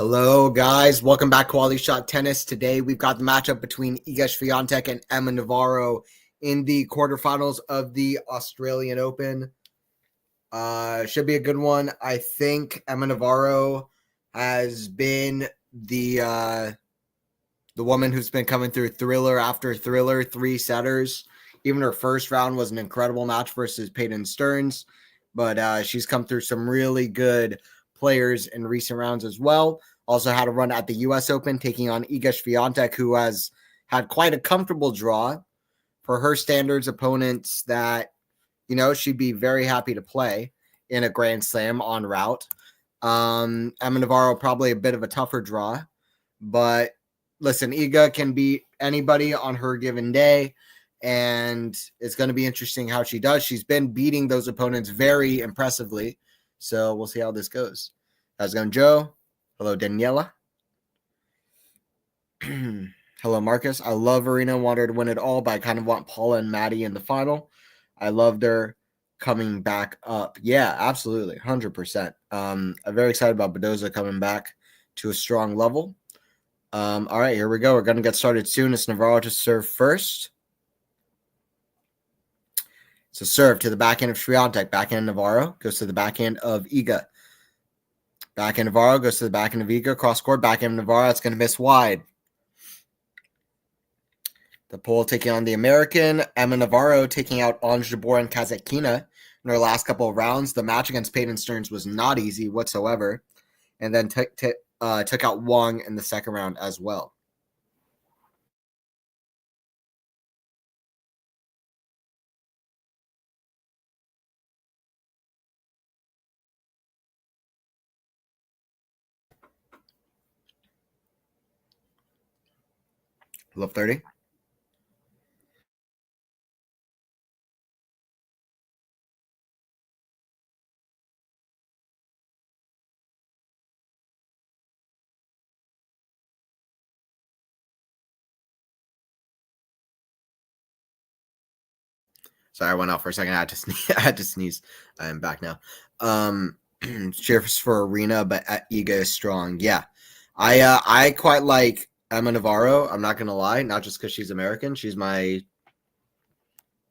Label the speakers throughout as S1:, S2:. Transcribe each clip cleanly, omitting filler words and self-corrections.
S1: Hello, guys. Welcome back to Quality Shot Tennis. Today, we've got the matchup between Iga Swiatek and Emma Navarro in the quarterfinals of the Australian Open. Should be a good one. I think Emma Navarro has been the woman who's been coming through thriller after thriller, three setters. Even her first round was an incredible match versus Peyton Stearns, but she's come through some really good players in recent rounds as well. Also had a run at the U.S. Open, taking on Iga Swiatek, who has had quite a comfortable draw for her standards, opponents that, you know, she'd be very happy to play in a Grand Slam en route. Emma Navarro, probably a bit of a tougher draw, but listen, Iga can beat anybody on her given day, and it's going to be interesting how she does. She's been beating those opponents very impressively, so we'll see how this goes. How's it going, Joe? Hello, Daniela. Hello, Marcus. I love Arena. Want her to win it all, but I kind of want Paula and Maddie in the final. I loved her coming back up. Yeah, absolutely. 100%. I'm very excited about Badoza coming back to a strong level. All right, here we go. We're going to get started soon. It's Navarro to serve first. So serve to the backhand of Swiatek. Backhand Navarro goes to the backhand of Iga. Backhand Navarro goes to the backhand of Iga. Cross court. Backhand Navarro. It's going to miss wide. The Pole taking on the American. Emma Navarro taking out Ons Jabeur and Kasatkina in her last couple of rounds. The match against Peyton Stearns was not easy whatsoever. And then took out Wong in the second round as well. Love 30. Sorry, I went out for a second. I had to sneeze. I had to sneeze. I am back now. Cheers for Arena, but Iga is strong. Yeah, I quite like Emma Navarro. I'm not gonna lie, not just because she's American. She's my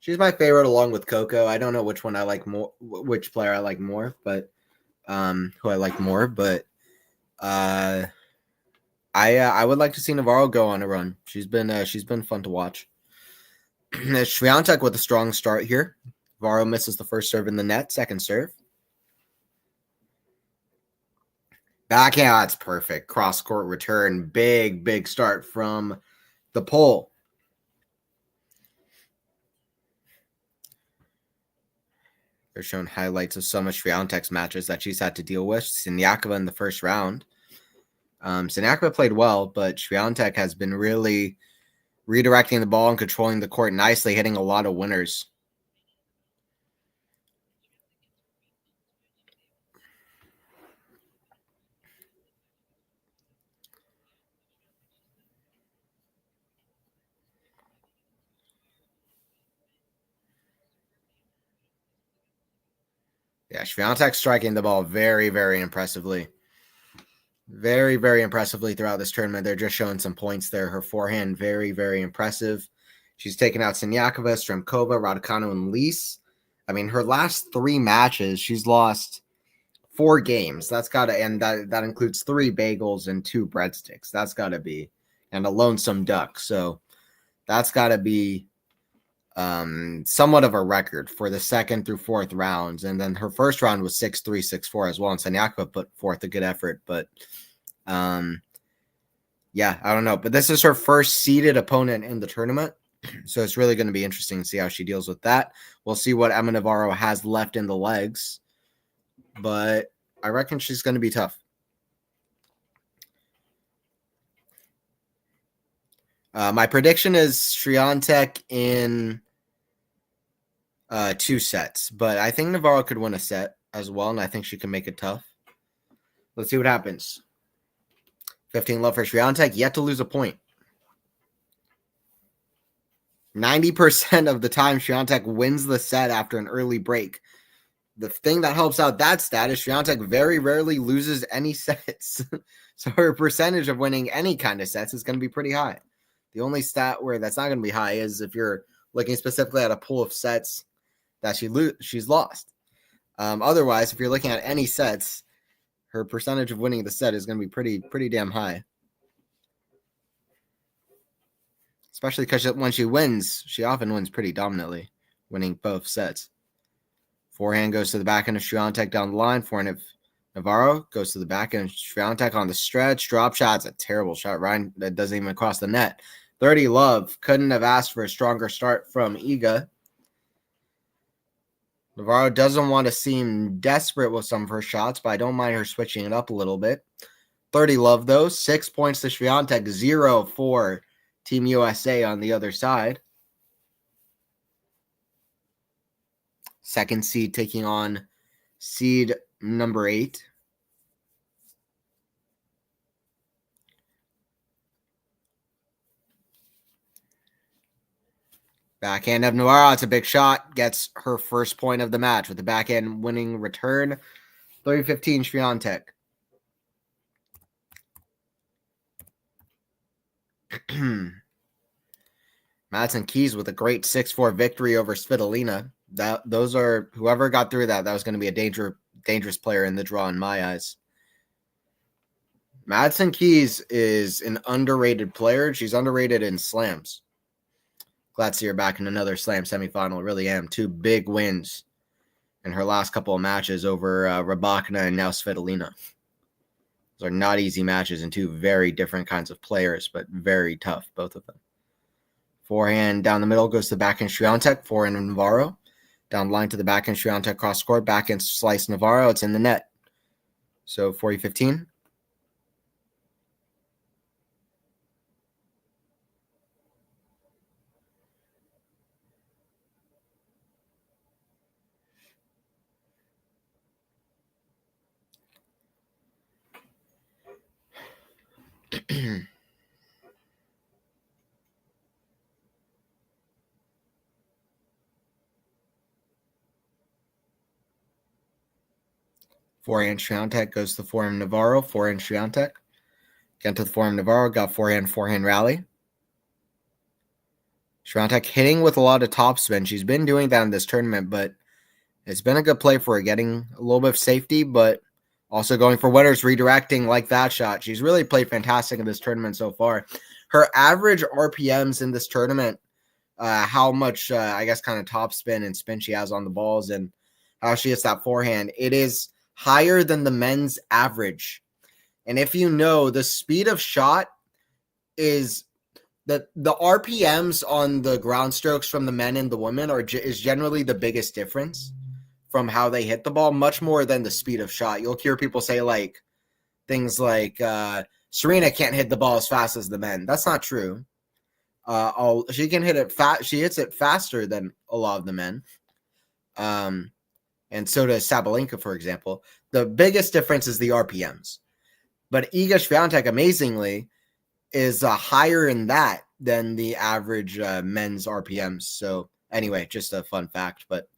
S1: favorite along with Coco. I don't know which one I like more, which player I like more, but who I like more. But I would like to see Navarro go on a run. She's been fun to watch. SWIATEK with a strong start here. Navarro misses the first serve in the net, second serve. Backhand, that's perfect. Cross court return, big start from the pole. They're showing highlights of some of SWIATEK's matches that she's had to deal with. Siniakova in the first round. Siniakova played well, but SWIATEK has been really redirecting the ball and controlling the court nicely, hitting a lot of winners. Yeah, SWIATEK striking the ball very impressively. Very impressively throughout this tournament. They're just showing some points there. Her forehand, very impressive. She's taken out Siniakova, Stremkova, Raducanu, and Lise. I mean, her last 3 matches, she's lost 4 games. That's got to, and that includes 3 bagels and 2 breadsticks. That's got to be, and a lonesome duck. So that's got to be somewhat of a record for the second through fourth rounds. And then her first round was 6-3, 6-4 as well. And Siniakova put forth a good effort, but yeah, I don't know. But this is her first seeded opponent in the tournament. So it's really going to be interesting to see how she deals with that. We'll see what Emma Navarro has left in the legs. But I reckon she's going to be tough. My prediction is SWIATEK in 2 sets. But I think Navarro could win a set as well, and I think she can make it tough. Let's see what happens. 15 love for SWIATEK, yet to lose a point. 90% of the time, SWIATEK wins the set after an early break. The thing that helps out that stat is SWIATEK very rarely loses any sets. So her percentage of winning any kind of sets is going to be pretty high. The only stat where that's not going to be high is if you're looking specifically at a pool of sets that she's lost. Otherwise, if you're looking at any sets, her percentage of winning the set is going to be pretty damn high. Especially because when she wins, she often wins pretty dominantly, winning both sets. Forehand goes to the backhand of SWIATEK down the line. Forehand of Navarro goes to the backhand of SWIATEK on the stretch. Drop shot's a terrible shot. Ryan, that doesn't even cross the net. 30 love. Couldn't have asked for a stronger start from Iga. Navarro doesn't want to seem desperate with some of her shots, but I don't mind her switching it up a little bit. 30 love, though. 6 points to SWIATEK. 0 for Team USA on the other side. Second seed taking on seed number 8. Backhand of Navarro. It's a big shot. Gets her first point of the match with the backhand winning return. 30-15 SWIATEK. Madison Keys with a great 6-4 victory over Svitolina. Those are whoever got through that was going to be a dangerous player in the draw in my eyes. Madison Keys is an underrated player. She's underrated in slams. Glad to see her back in another slam semifinal. Really am. 2 big wins in her last couple of matches over Rybakina and now Svitolina. Those are not easy matches and 2 very different kinds of players, but very tough, both of them. Forehand down the middle goes to backhand SWIATEK. Forehand of Navarro. Down the line to the backhand SWIATEK cross court. Backhand slice Navarro. It's in the net. So 40-15. Forehand SWIATEK goes to the forehand Navarro. Forehand SWIATEK. Get to the forehand Navarro. Got forehand rally. SWIATEK hitting with a lot of topspin. She's been doing that in this tournament, but it's been a good play for her, getting a little bit of safety, but also going for winners, redirecting like that shot. She's really played fantastic in this tournament so far. Her average RPMs in this tournament, how much, I guess, kind of topspin and spin she has on the balls and how she hits that forehand, it is higher than the men's average. And if you know, the speed of shot is the RPMs on the ground strokes from the men and the women is generally the biggest difference from how they hit the ball, much more than the speed of shot. You'll hear people say like things like Serena can't hit the ball as fast as the men. That's not true. She can hit it fast. She hits it faster than a lot of the men. And so does Sabalenka, for example. The biggest difference is the RPMs. But Iga Swiatek, amazingly, is higher in that than the average men's RPMs. So anyway, just a fun fact. But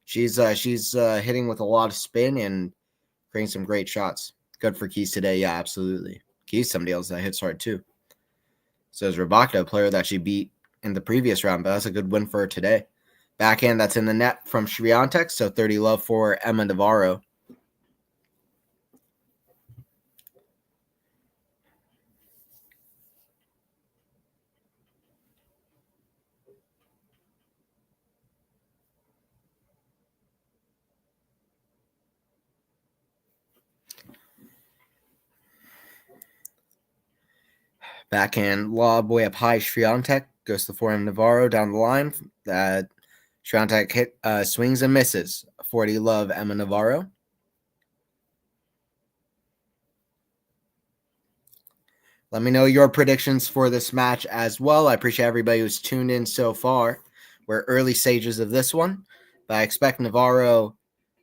S1: she's hitting with a lot of spin and creating some great shots. Good for Keys today. Yeah, absolutely. Keys, somebody else that hits hard too. So is Rybakina, a player that she beat in the previous round, but that's a good win for her today. Backhand that's in the net from SWIATEK, so 30 love for Emma Navarro. Backhand lob way up high. SWIATEK goes to the forehand Navarro down the line. SWIATEK hit swings and misses. 40 love Emma Navarro. Let me know your predictions for this match as well. I appreciate everybody who's tuned in so far. We're early stages of this one, but I expect Navarro.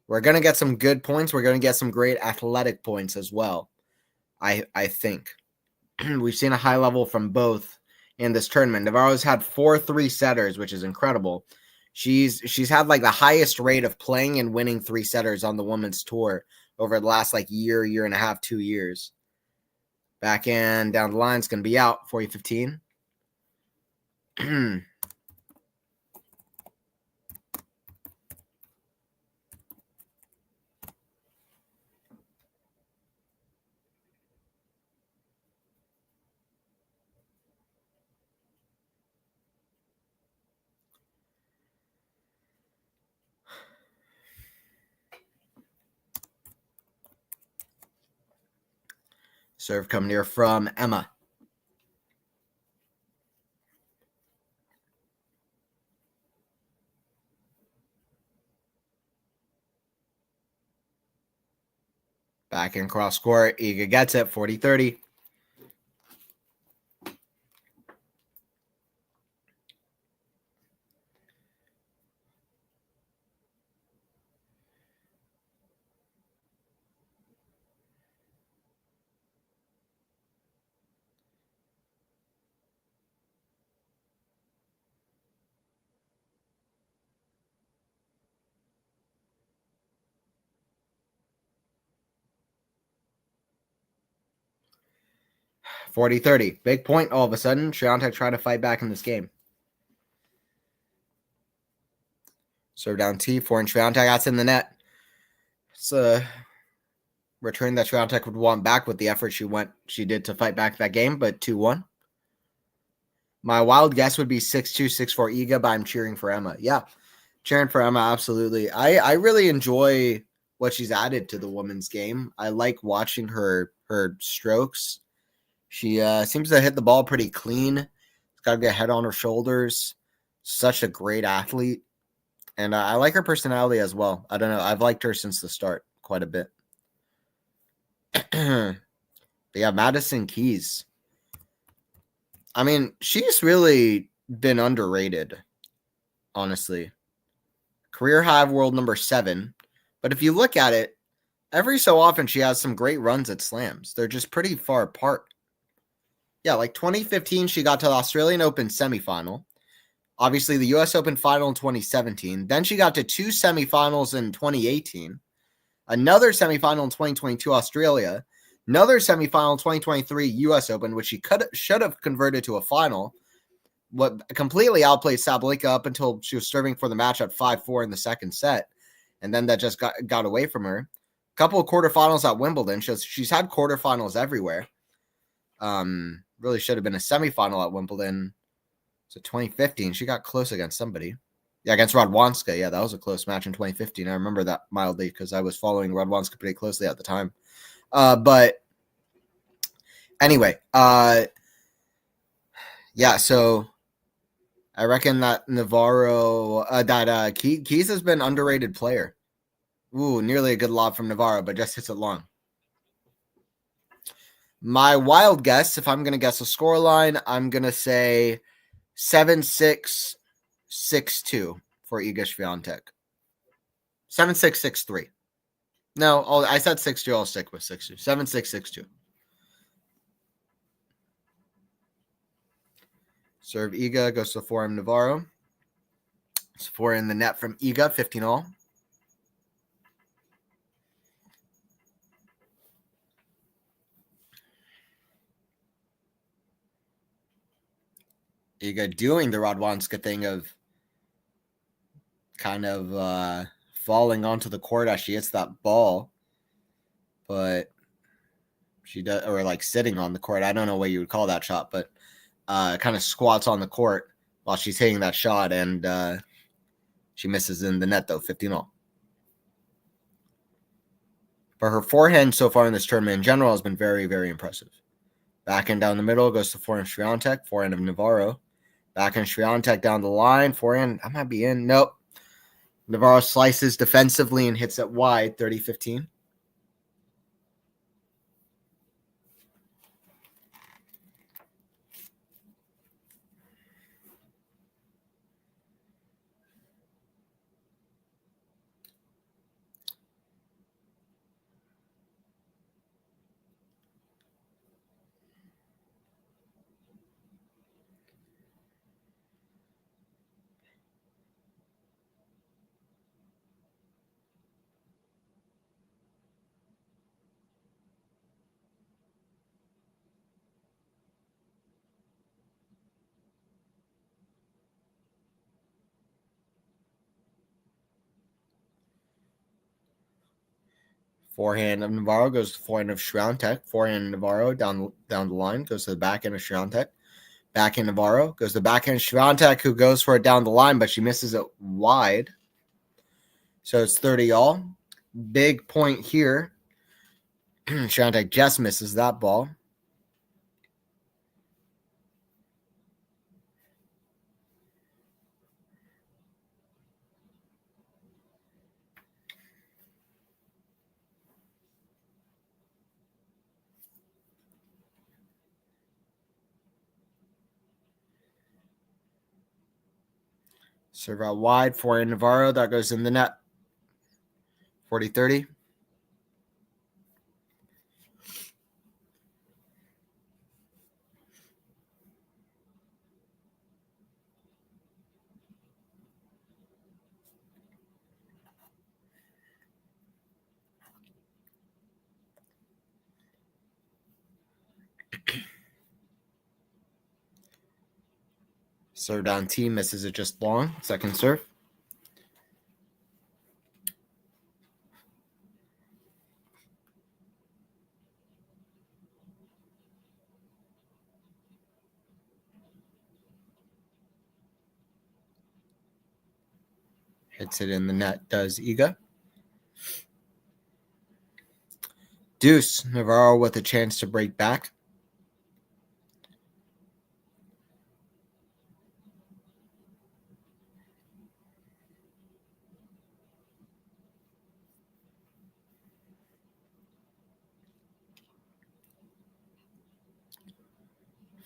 S1: We're going to get some good points. We're going to get some great athletic points as well. I think. We've seen a high level from both in this tournament. Navarro's had 4 3-setters, which is incredible. She's had like the highest rate of playing and winning 3-setters on the women's tour over the last like year and a half, 2 years. Backhand down the line is going to be out 40-15. Serve coming here from Emma. Back in cross court. Iga gets it 40-30. Big point all of a sudden. SWIATEK trying to fight back in this game. Serve down T, forehand SWIATEK. That's in the net. It's a return that SWIATEK would want back with the effort she did to fight back that game, but 2-1. My wild guess would be 6-2, 6-4 Iga, but I'm cheering for Emma. Yeah, cheering for Emma, absolutely. I really enjoy what she's added to the women's game. I like watching her strokes. She seems to hit the ball pretty clean. She's got a good head on her shoulders. Such a great athlete. And I like her personality as well. I don't know. I've liked her since the start quite a bit. Yeah, Madison Keys. I mean, she's really been underrated, honestly. Career high world number 7. But if you look at it, every so often she has some great runs at slams. They're just pretty far apart. Yeah, like 2015, she got to the Australian Open semifinal. Obviously, the U.S. Open final in 2017. Then she got to 2 semifinals in 2018. Another semifinal in 2022 Australia. Another semifinal in 2023 U.S. Open, which she should have converted to a final. What completely outplayed Sabalenka up until she was serving for the match at 5-4 in the second set. And then that just got away from her. A couple of quarterfinals at Wimbledon. She's had quarterfinals everywhere. Really should have been a semifinal at Wimbledon. So 2015, she got close against somebody. Yeah, against Radwanska. Yeah, that was a close match in 2015. I remember that mildly because I was following Radwanska pretty closely at the time. But anyway, yeah, so I reckon that Navarro, Keys has been underrated player. Ooh, nearly a good lob from Navarro, but just hits it long. My wild guess, if I'm going to guess a scoreline, I'm going to say 7-6, 6-2 for Iga Swiatek. 7-6, 6-3. No, I said 6-2. I'll stick with 6-2. 7-6, 6-2. Serve Iga goes to the forehand Navarro. It's 4 in the net from Iga, 15 all. Iga doing the Radwanska thing of kind of falling onto the court as she hits that ball. But she does, or like sitting on the court. I don't know what you would call that shot, but kind of squats on the court while she's hitting that shot, and she misses in the net, though, 15 all. But her forehand so far in this tournament in general has been very, very impressive. Backhand down the middle goes to forehand Swiatek, forehand of Navarro. Backhand Swiatek down the line, forehand, I might be in. Nope. Navarro slices defensively and hits it wide, 30-15. Forehand of Navarro goes to the forehand of Swiatek. Forehand Navarro down the line goes to the backhand of Swiatek. Backhand Navarro goes to the backhand Swiatek, who goes for it down the line, but she misses it wide. So it's 30 all. Big point here. Swiatek just misses that ball. Serve out wide for Navarro. That goes in the net. 40-30. Serve down T, misses it just long. Second serve. Hits it in the net, does Iga. Deuce, Navarro with a chance to break back.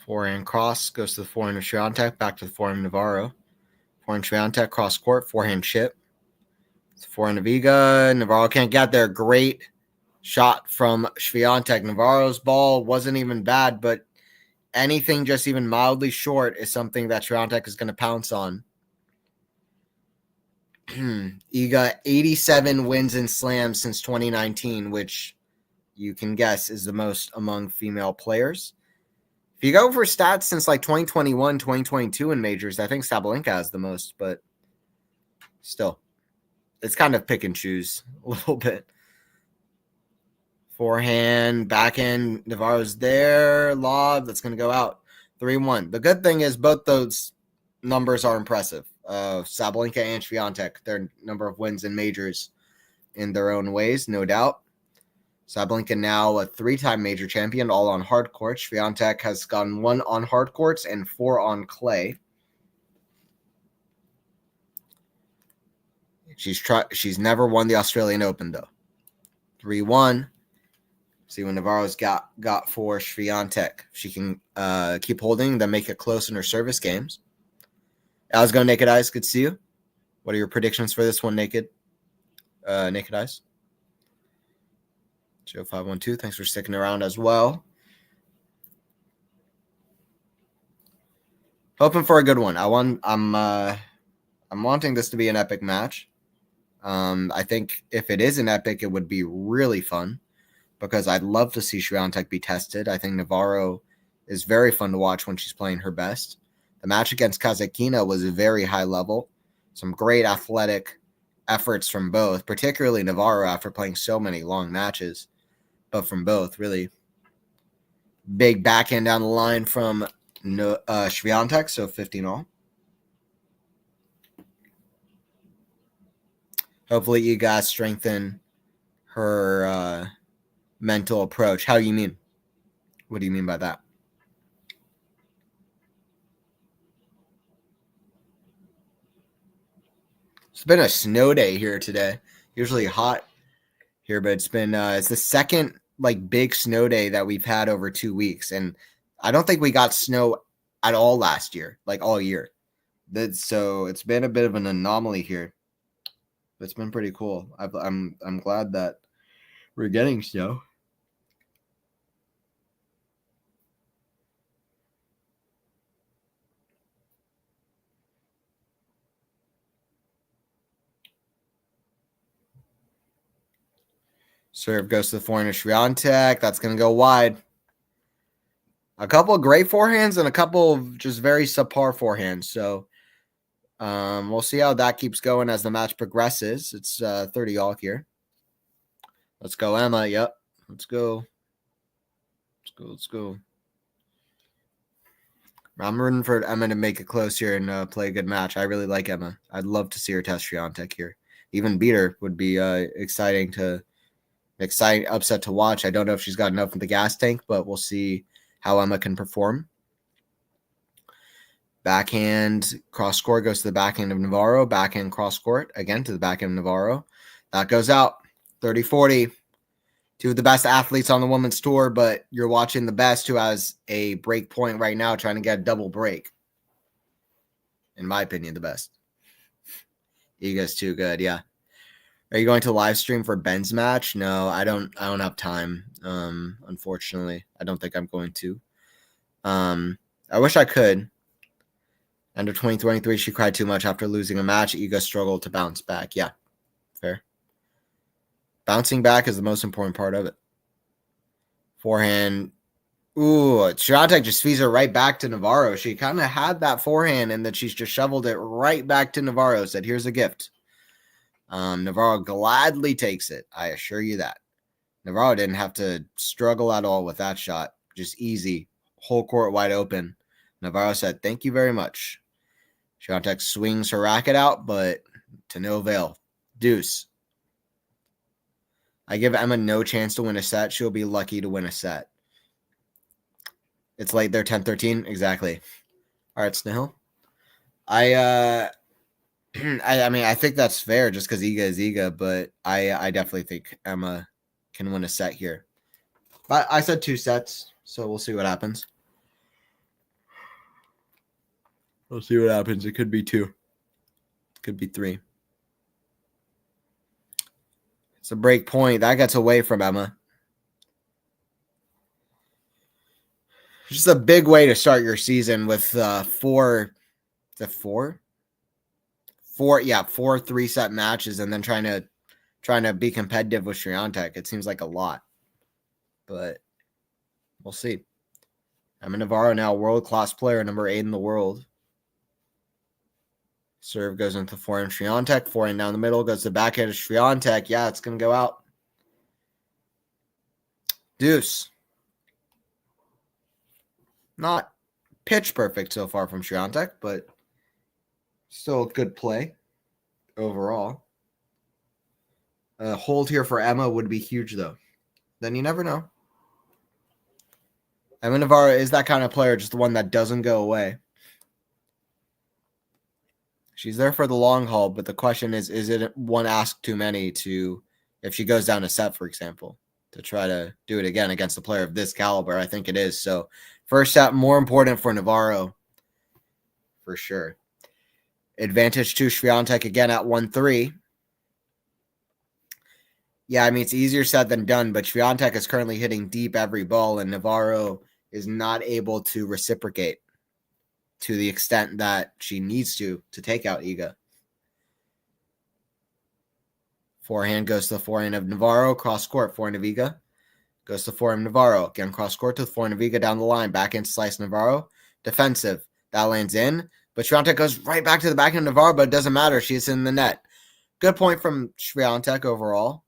S1: Forehand cross goes to the forehand of Swiatek, back to the forehand of Navarro. Forehand Swiatek, cross court, forehand chip. It's the forehand of Iga. Navarro can't get there. Great shot from Swiatek. Navarro's ball wasn't even bad, but anything just even mildly short is something that SWIATEK is going to pounce on. Iga, 87 wins in slams since 2019, which you can guess is the most among female players. If you go for stats since like 2021, 2022 in majors, I think Sabalenka has the most, but still, it's kind of pick and choose a little bit. Forehand, backhand, Navarro's there, lob, that's going to go out. 3-1. The good thing is both those numbers are impressive. Sabalenka and SWIATEK, their number of wins in majors in their own ways, no doubt. Sabalenka now a 3-time major champion, all on hard courts. SWIATEK has gotten 1 on hard courts and 4 on clay. She's never won the Australian Open though. 3-1. See what Navarro's got for SWIATEK. She can keep holding, then make it close in her service games. How's it going, Naked Eyes? Good to see you. What are your predictions for this one, Naked Eyes? Joe 512, thanks for sticking around as well. Hoping for a good one. I'm wanting this to be an epic match. I think if it is an epic, it would be really fun because I'd love to see SWIATEK be tested. I think Navarro is very fun to watch when she's playing her best. The match against Kazakina was a very high level. Some great athletic efforts from both, particularly Navarro after playing so many long matches. But from both, really big backhand down the line from SWIATEK, so 15-all. Hopefully you guys strengthen her mental approach. How do you mean? What do you mean by that? It's been a snow day here today. Usually hot here, but it's been it's the second like big snow day that we've had over 2 weeks, and I don't think we got snow at all last year, like all year. So it's been a bit of an anomaly here. It's been pretty cool. I'm glad that we're getting snow. Serve goes to the forehand of SWIATEK. That's going to go wide. A couple of great forehands and a couple of just very subpar forehands. So we'll see how that keeps going as the match progresses. It's 30-all here. Let's go, Emma. Yep. Let's go. Let's go. I'm rooting for Emma to make it close here and play a good match. I really like Emma. I'd love to see her test SWIATEK here. Even beat her would be exciting upset to watch. I don't know if she's got enough in the gas tank, but we'll see how Emma can perform. Backhand cross court goes to the backhand of Navarro. Backhand cross court again to the backhand of Navarro. That goes out. 30-40. 2 of the best athletes on the women's tour, but you're watching the best who has a break point right now trying to get a double break. In my opinion, the best. Iga's too good, yeah. Are you going to live stream for Ben's match? No, I don't have time. Unfortunately, I don't think I'm going to. I wish I could. End of 2023, she cried too much after losing a match. Iga struggled to bounce back. Yeah, fair. Bouncing back is the most important part of it. Forehand. Ooh, SWIATEK just feeds her right back to Navarro. She kind of had that forehand, and then she's just shoveled it right back to Navarro. Said, here's a gift. Navarro gladly takes it. I assure you that. Navarro didn't have to struggle at all with that shot. Just easy. Whole court wide open. Navarro said, thank you very much. SWIATEK swings her racket out, but to no avail. Deuce. I give Emma no chance to win a set. She'll be lucky to win a set. It's late there, 10-13. Exactly. All right, Snell. I mean, I think that's fair just because Iga is Iga, but I definitely think Emma can win a set here. But I said 2 sets, so we'll see what happens. We'll see what happens. It could be 2. It could be 3. It's a break point. That gets away from Emma. Just a big way to start your season with four 3-set matches, and then trying to be competitive with SWIATEK. It seems like a lot, but we'll see. Emma Navarro, now world-class player, number 8 in the world. Serve goes into forehand SWIATEK. Forehand down the middle goes to backhand of SWIATEK. Yeah, it's going to go out. Deuce. Not pitch perfect so far from SWIATEK, but still a good play overall. A hold here for Emma would be huge, though. Then you never know. Emma Navarro is that kind of player, just the one that doesn't go away. She's there for the long haul, but the question is it one ask too many to, if she goes down a set, for example, to try to do it again against a player of this caliber? I think it is. So first set, more important for Navarro, for sure. Advantage to SWIATEK again at 1-3. Yeah, I mean, it's easier said than done, but SWIATEK is currently hitting deep every ball, and Navarro is not able to reciprocate to the extent that she needs to take out Iga. Forehand goes to the forehand of Navarro, cross court, forehand of Iga. Goes to forehand of Navarro. Again, cross court to the forehand of Iga down the line. Backhand slice Navarro. Defensive. That lands in. But SWIATEK goes right back to the backhand of Navarro, but it doesn't matter. She's in the net. Good point from SWIATEK overall.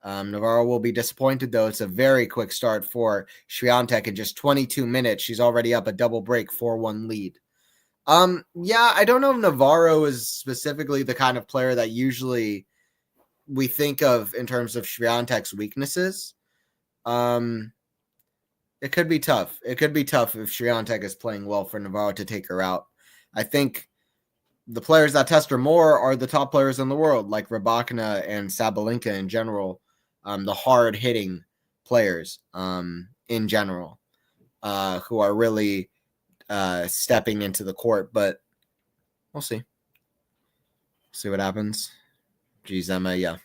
S1: Navarro will be disappointed, though. It's a very quick start for SWIATEK. In just 22 minutes, she's already up a double break, 4-1 lead. Yeah, I don't know if Navarro is specifically the kind of player that usually we think of in terms of SWIATEK's weaknesses. It could be tough. It could be tough if SWIATEK is playing well for Navarro to take her out. I think the players that test her more are the top players in the world, like Rybakina and Sabalenka in general. The hard-hitting players in general who are really stepping into the court. But we'll see. See what happens. Geez, Emma, yeah.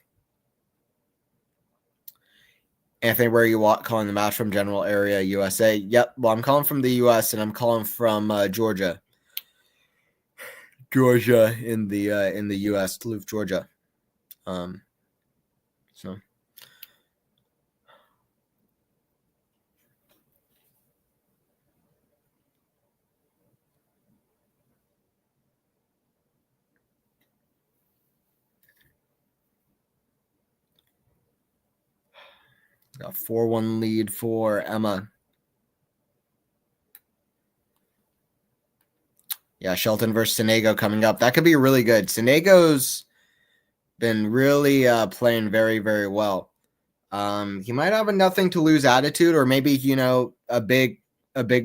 S1: Anthony, where are you calling the match from? General area, USA? Yep. Well, I'm calling from the US, and I'm calling from Georgia. Georgia in the US, Duluth, Georgia. So. Got 4-1 lead for Emma. Yeah, Shelton versus Sonego coming up. That could be really good. Sonego's been really playing very, very well. He might have a nothing to lose attitude, or maybe, a big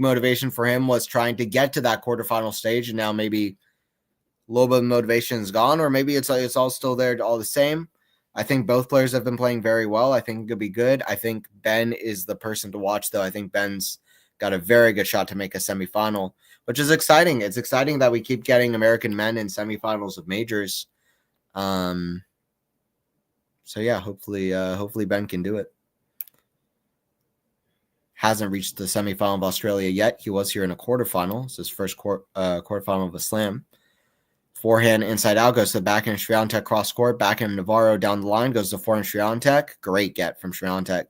S1: motivation for him was trying to get to that quarterfinal stage, and now maybe a little bit of motivation is gone, or maybe it's all still there all the same. I think both players have been playing very well. I think it could be good. I think Ben is the person to watch, though. I think Ben's got a very good shot to make a semifinal, which is exciting. It's exciting that we keep getting American men in semifinals of majors. So yeah, hopefully Ben can do it. Hasn't reached the semifinal of Australia yet. He was here in a quarterfinal. It's his first quarterfinal of a slam. Forehand inside out goes to the backhand SWIATEK cross court. Backhand Navarro down the line goes to forehand SWIATEK. Great get from SWIATEK.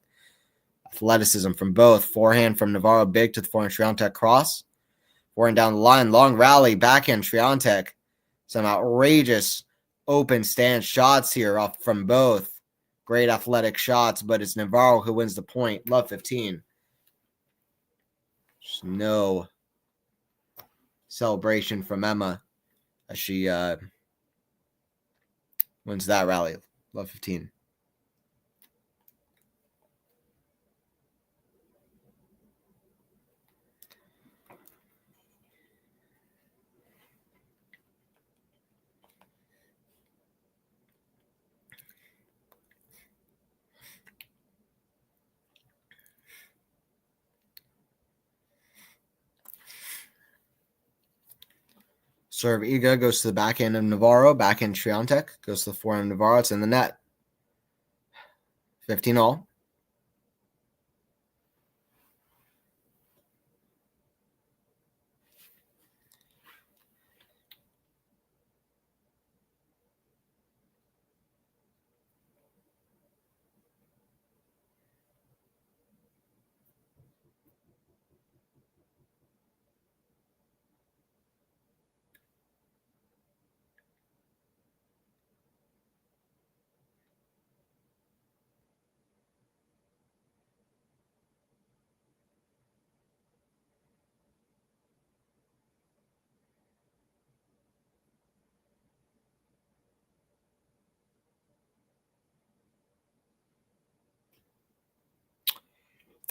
S1: Athleticism from both. Forehand from Navarro big to the forehand SWIATEK cross. Forehand down the line. Long rally. Backhand SWIATEK. Some outrageous open stance shots here off from both. Great athletic shots, but it's Navarro who wins the point. Love 15. There's no celebration from Emma as she wins that rally. Love 15. Serve Iga goes to the backhand of Navarro. Backhand SWIATEK goes to the forehand of Navarro. It's in the net. 15 all.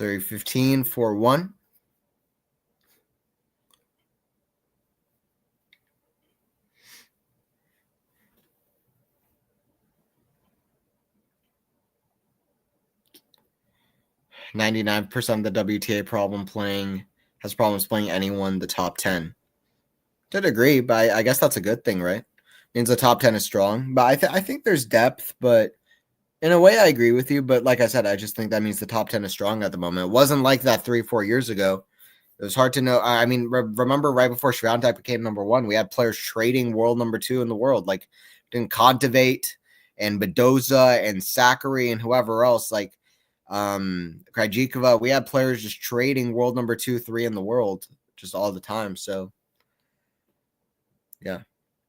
S1: 315 for 1. %99% of the WTA has problems playing anyone in the top 10. To degree, but I guess that's a good thing, right? Means the top 10 is strong. But I think there's depth, but in a way I agree with you. But like I said, I just think that means the top 10 is strong at the moment. It wasn't like that 3-4 years ago. It was hard to know. I mean, remember right before Swiatek became number 1, we had players trading world number 2 in the world, like Kontivate and Badoza and Sakkari and whoever else, like Krajikova. We had players just trading world number 2, 3 in the world just all the time. So, yeah,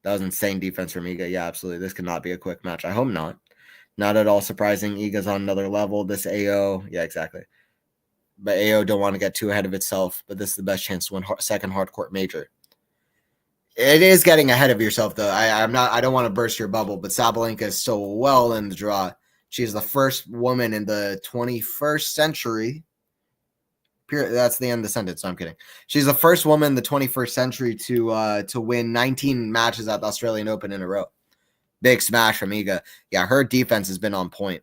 S1: that was insane defense from Iga. Yeah, absolutely. This could not be a quick match. I hope not. Not at all surprising. Iga's on another level. This AO, yeah, exactly. But AO don't want to get too ahead of itself. But this is the best chance to win second hardcourt major. It is getting ahead of yourself, though. I don't want to burst your bubble, but Sabalenka is so well in the draw. She's the first woman in the 21st century. That's the end of the sentence. No, I'm kidding. She's the first woman in the 21st century to win 19 matches at the Australian Open in a row. Big smash from Iga. Yeah, her defense has been on point.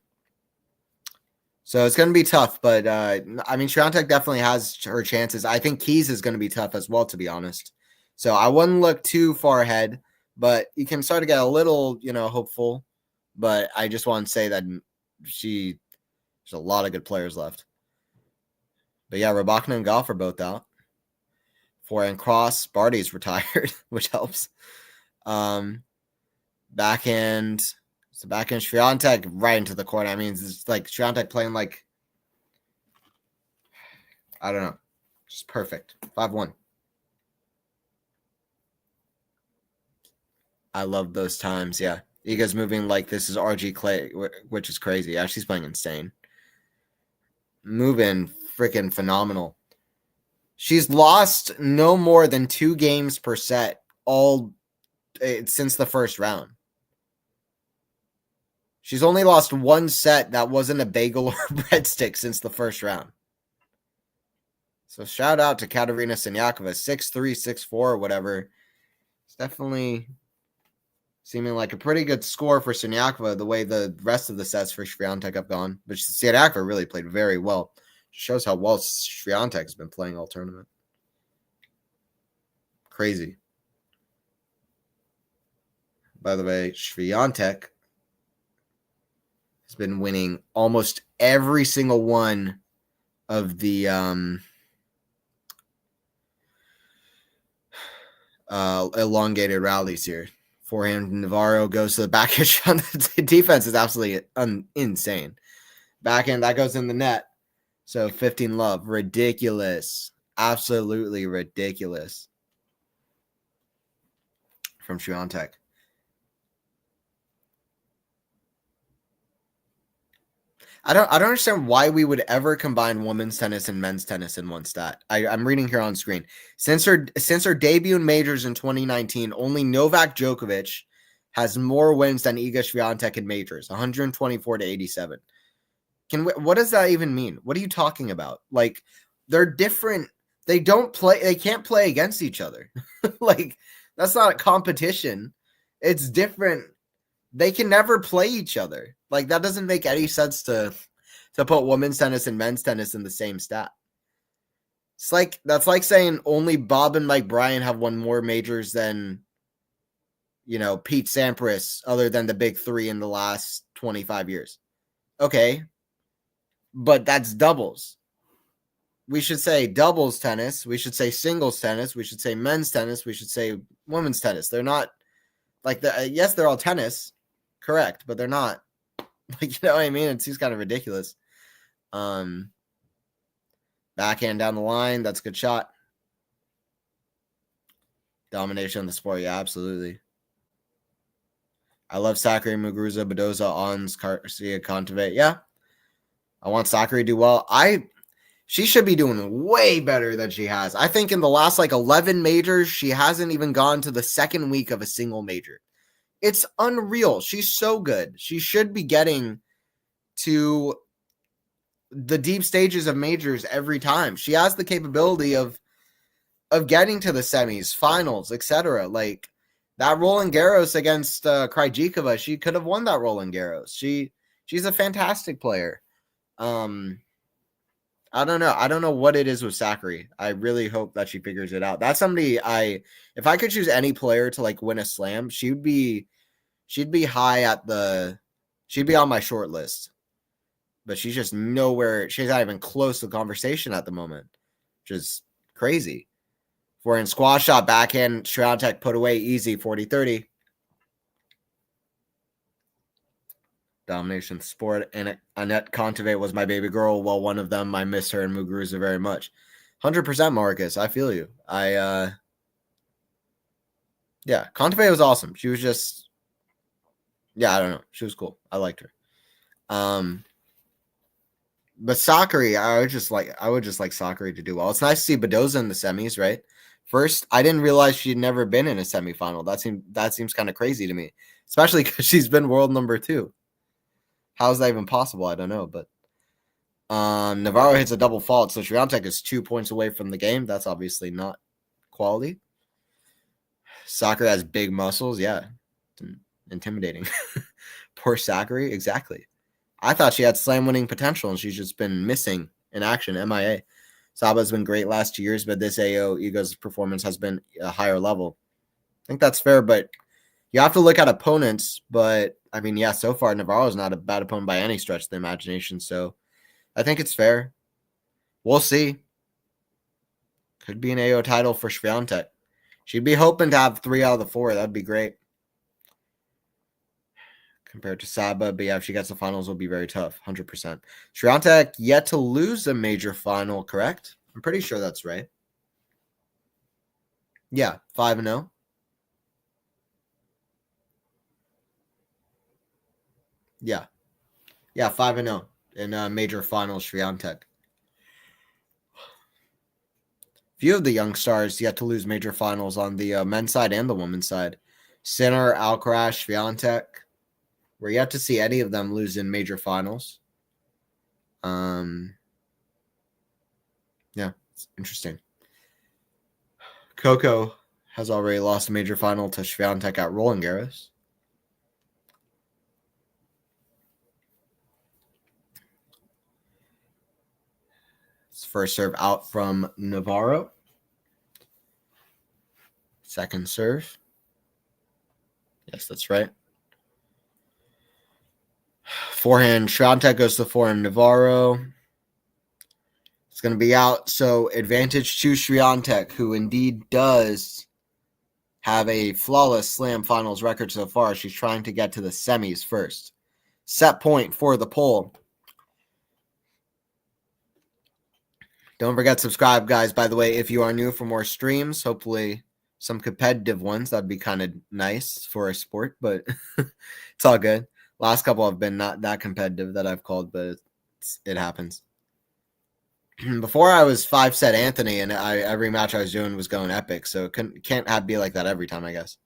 S1: So it's going to be tough, but I mean, Swiatek definitely has her chances. I think Keys is going to be tough as well, to be honest. So I wouldn't look too far ahead, but you can start to get a little, hopeful. But I just want to say that there's a lot of good players left. But yeah, Rybakina and Goff are both out. Forehand cross, Barty's retired, which helps. Backhand. So backhand Swiatek right into the court. I mean, it's like Swiatek playing like, I don't know, just perfect. 5-1. I love those times. Yeah, Iga's moving like this is RG Clay, which is crazy. Yeah, she's playing insane. Moving freaking phenomenal. She's lost no more than 2 games per set since the first round. She's only lost 1 set that wasn't a bagel or a breadstick since the first round. So shout out to Katerina Siniakova, 6-3, 6-4, or whatever. It's definitely seeming like a pretty good score for Siniakova, the way the rest of the sets for Swiatek have gone. But Siniakova really played very well. Shows how well Swiatek has been playing all tournament. Crazy. By the way, Swiatek has been winning almost every single one of the elongated rallies here. Forehand NAVARRO goes to the backhand. The defense is absolutely insane. Backhand, that goes in the net. So 15 love. Ridiculous. Absolutely ridiculous. From Swiatek. I don't understand why we would ever combine women's tennis and men's tennis in one stat. I'm reading here on screen. Since her debut in majors in 2019, only Novak Djokovic has more wins than Iga Swiatek in majors, 124-87. What does that even mean? What are you talking about? Like, they're different. They can't play against each other. Like, that's not a competition. It's different. They can never play each other. Like, that doesn't make any sense to put women's tennis and men's tennis in the same stat. That's like saying only Bob and Mike Bryan have won more majors than, Pete Sampras, other than the big 3 in the last 25 years. Okay. But that's doubles. We should say doubles tennis. We should say singles tennis. We should say men's tennis. We should say women's tennis. They're not like yes, they're all tennis. Correct, but they're not. Like, you know what I mean? It seems kind of ridiculous. Backhand down the line. That's a good shot. Domination of the sport. Yeah, absolutely. I love Sakkari, Muguruza, Badoza, Ons, Garcia, Kontivate. Yeah. I want Sakkari to do well. She should be doing way better than she has. I think in the last 11 majors, she hasn't even gone to the second week of a single major. It's unreal. She's so good. She should be getting to the deep stages of majors every time. She has the capability of getting to the semis, finals, etc. Like that Roland Garros against Krejcikova, she could have won that Roland Garros. She's a fantastic player. I don't know. I don't know what it is with Sakkari. I really hope that she figures it out. That's somebody if I could choose any player to like win a slam, she'd be high at she'd be on my short list. But she's just nowhere. She's not even close to the conversation at the moment, which is crazy. For in squash shot, backhand, SWIATEK put away easy, 40-30. Domination sport. And Annette Kontaveit was my baby girl. Well, one of them, I miss her and Muguruza very much. 100% Marcus. I feel you. Yeah, Kontaveit was awesome. She was just, I don't know. She was cool. I liked her. But Sakkari, I would just like Sakkari to do well. It's nice to see Badoza in the semis, right? First, I didn't realize she'd never been in a semifinal. That seems kind of crazy to me, especially because she's been world number 2. How is that even possible? I don't know. But Navarro hits a double fault, so SWIATEK is 2 points away from the game. That's obviously not quality. Sakkari has big muscles. Yeah, intimidating. Poor Sakkari. Exactly. I thought she had slam-winning potential, and she's just been missing in action, MIA. Saba's been great last 2 years, but this AO Iga's performance has been a higher level. I think that's fair, but you have to look at opponents. But, I mean, yeah, so far Navarro's not a bad opponent by any stretch of the imagination, so I think it's fair. We'll see. Could be an AO title for SWIATEK. She'd be hoping to have 3 out of the 4. That'd be great. Compared to Saba, but yeah, if she gets the finals, it'll be very tough, 100%. SWIATEK yet to lose a major final, correct? I'm pretty sure that's right. Yeah, 5-0. Yeah, 5-0 in major finals, SWIATEK. Few of the young stars yet to lose major finals on the men's side and the women's side. Sinner, Alcaraz, SWIATEK. We're yet to see any of them lose in major finals. Yeah, it's interesting. Coco has already lost a major final to SWIATEK at Roland Garros. It's first serve out from Navarro. Second serve. Yes, that's right. Forehand, SWIATEK goes to forehand, Navarro. It's going to be out, so advantage to SWIATEK, who indeed does have a flawless slam finals record so far. She's trying to get to the semis first. Set point for the poll. Don't forget to subscribe, guys, by the way, if you are new, for more streams. Hopefully some competitive ones. That'd be kind of nice for a sport, but it's all good. Last couple have been not that competitive that I've called, but it happens. Before I was 5-set Anthony, and every match I was doing was going epic, so it can't be like that every time, I guess.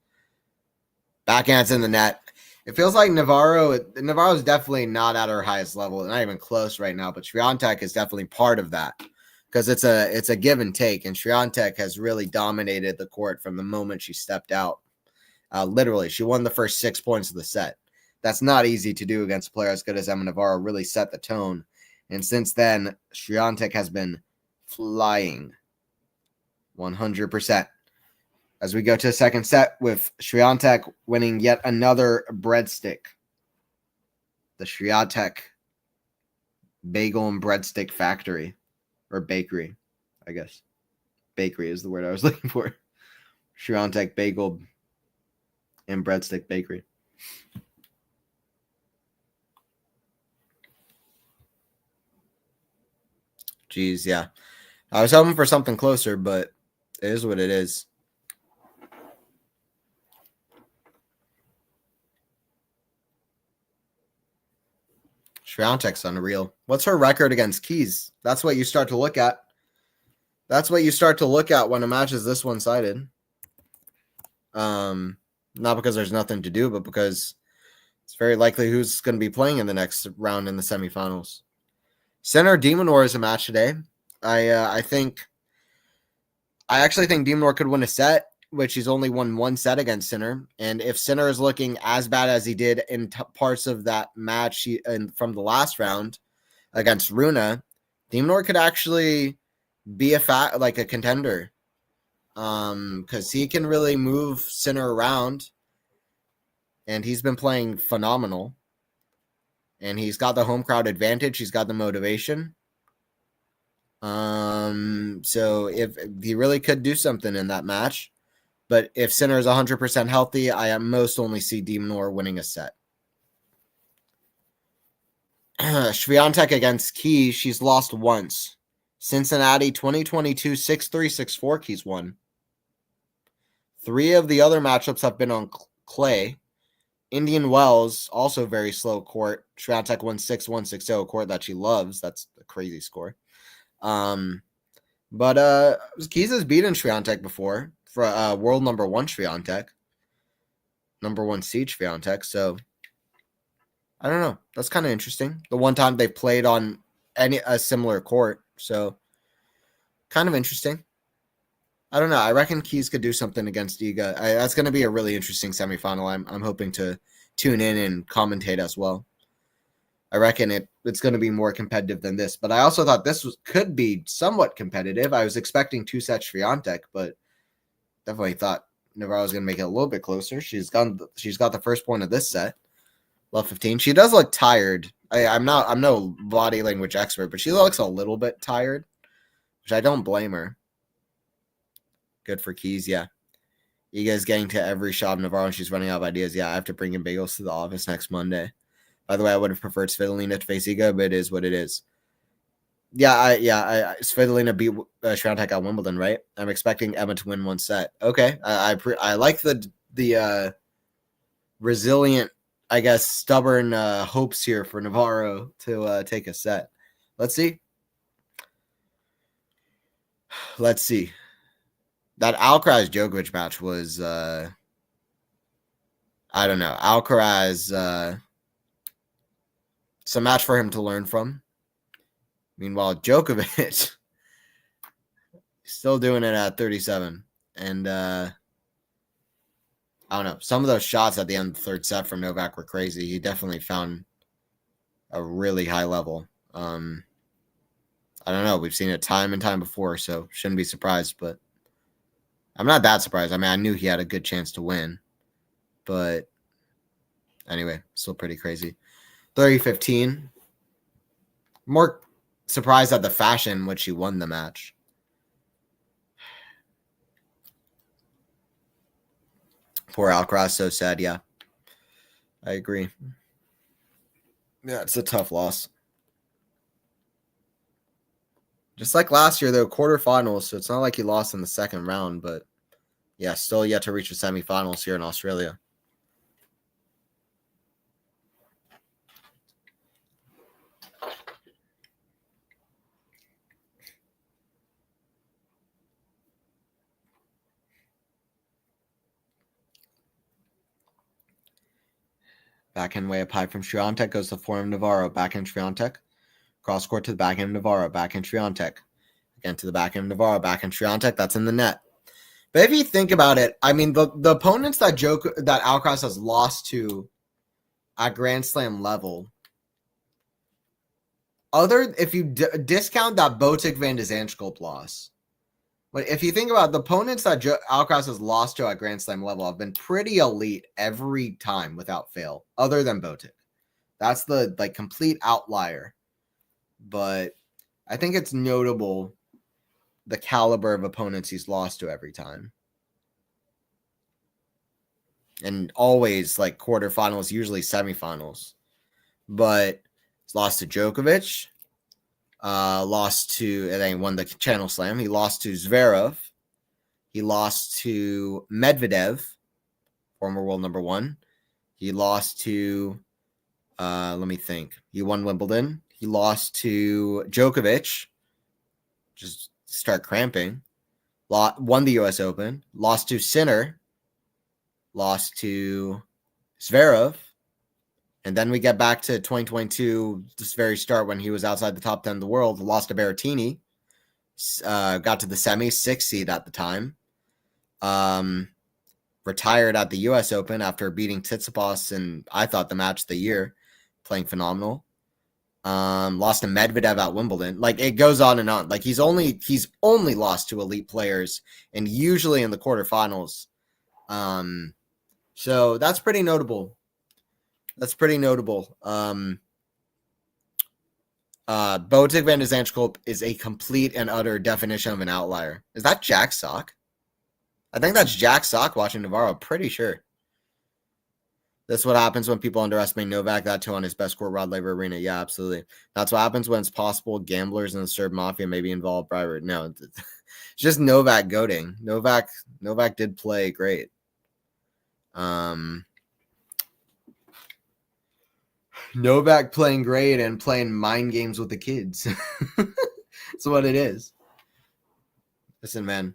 S1: Backhand's in the net. It feels like Navarro's definitely not at her highest level, not even close right now, but SWIATEK is definitely part of that because it's a give and take, and SWIATEK has really dominated the court from the moment she stepped out. Literally, she won the first 6 points of the set. That's not easy to do against a player as good as Emma Navarro. Really set the tone. And since then, SWIATEK has been flying 100%. As we go to the second set with SWIATEK winning yet another breadstick. The SWIATEK Bagel and Breadstick Factory. Or Bakery, I guess. Bakery is the word I was looking for. SWIATEK Bagel and Breadstick Bakery. Jeez, yeah. I was hoping for something closer, but it is what it is. SWIATEK's unreal. What's her record against Keys? That's what you start to look at. That's what you start to look at when a match is this one-sided. Not because there's nothing to do, but because it's very likely who's going to be playing in the next round in the semifinals. Sinner De Minaur is a match today. I actually think De Minaur could win a set, which he's only won one set against Sinner. And if Sinner is looking as bad as he did in parts of that match from the last round against Runa, De Minaur could actually be a contender. Because he can really move Sinner around, and he's been playing phenomenal. And he's got the home crowd advantage. He's got the motivation. So if he really could do something in that match, but if Sinner is 100% healthy, I at most only see De Minaur winning a set. SWIATEK against Key, she's lost once. Cincinnati 2022 6-3, 6-4, Key's won. 3 of the other matchups have been on clay. Indian Wells, also very slow court. SWIATEK won 6-1, 6-0, court that she loves. That's a crazy score. But Keys has beaten SWIATEK before for world number 1 SWIATEK. Number 1 seed SWIATEK. So I don't know. That's kind of interesting. The one time they've played on a similar court. So kind of interesting. I don't know. I reckon Keys could do something against Iga. That's going to be a really interesting semifinal. I'm hoping to tune in and commentate as well. I reckon it's going to be more competitive than this. But I also thought this could be somewhat competitive. I was expecting 2-set SWIATEK, but definitely thought Navarro was going to make it a little bit closer. She's got the first point of this set. Love 15. She does look tired. I'm no body language expert, but she looks a little bit tired, which I don't blame her. Good for Keys, yeah. Iga's getting to every shot of Navarro and she's running out of ideas. Yeah, I have to bring in bagels to the office next Monday. By the way, I would have preferred Svitolina to face Iga, but it is what it is. Svitolina beat SWIATEK at Wimbledon, right? I'm expecting Emma to win one set. Okay, I like the resilient, I guess, stubborn hopes here for Navarro to take a set. Let's see. That Alcaraz-Djokovic match was, I don't know. Alcaraz, it's a match for him to learn from. Meanwhile, Djokovic still doing it at 37. And I don't know. Some of those shots at the end of the third set from Novak were crazy. He definitely found a really high level. I don't know. We've seen it time and time before, so shouldn't be surprised. But I'm not that surprised. I mean, I knew he had a good chance to win. But anyway, still pretty crazy. 30-15. More surprised at the fashion when she won the match. Poor Alcaraz, so sad. Yeah, I agree. Yeah, it's a tough loss. Just like last year, though, quarterfinals, so it's not like he lost in the second round, but yeah, still yet to reach the semifinals here in Australia. Backhand way up high from SWIATEK goes to the forehand Navarro. Backhand SWIATEK. Cross court to the backhand Navarro. Backhand SWIATEK. Again to the backhand Navarro. Backhand SWIATEK. That's in the net. But if you think about it, I mean, the opponents that Alcaraz has lost to at Grand Slam level, if you discount that Botic Van de Zandschulp loss, but if you think about the opponents that Alcaraz has lost to at Grand Slam level have been pretty elite every time without fail, other than Botic. That's the complete outlier. But I think it's notable the caliber of opponents he's lost to every time. And always quarterfinals, usually semifinals. But he's lost to Djokovic, and then won the Channel Slam. He lost to Zverev. He lost to Medvedev, former world number 1. He lost to, let me think. He won Wimbledon. He lost to Djokovic. Just start cramping. Won the U.S. Open. Lost to Sinner. Lost to Zverev. And then we get back to 2022, this very start when he was outside the top 10 of the world, lost to Berrettini, got to the semi, 6th seed at the time. Retired at the U.S. Open after beating Tsitsipas in, I thought, the match of the year, playing phenomenal. Lost to Medvedev at Wimbledon. Like, it goes on and on. Like, he's only lost to elite players, and usually in the quarterfinals. So that's pretty notable. Botic van de Zandschulp is a complete and utter definition of an outlier. Is that Jack Sock? I think that's Jack Sock watching Navarro. Pretty sure. That's what happens when people underestimate Novak. That too on his best court, Rod Laver Arena. Yeah, absolutely. That's what happens when it's possible gamblers and the Serb mafia may be involved. Bribery. No, it's just Novak goading. Novak did play great. Novak playing great and playing mind games with the kids. That's what it is. Listen, man.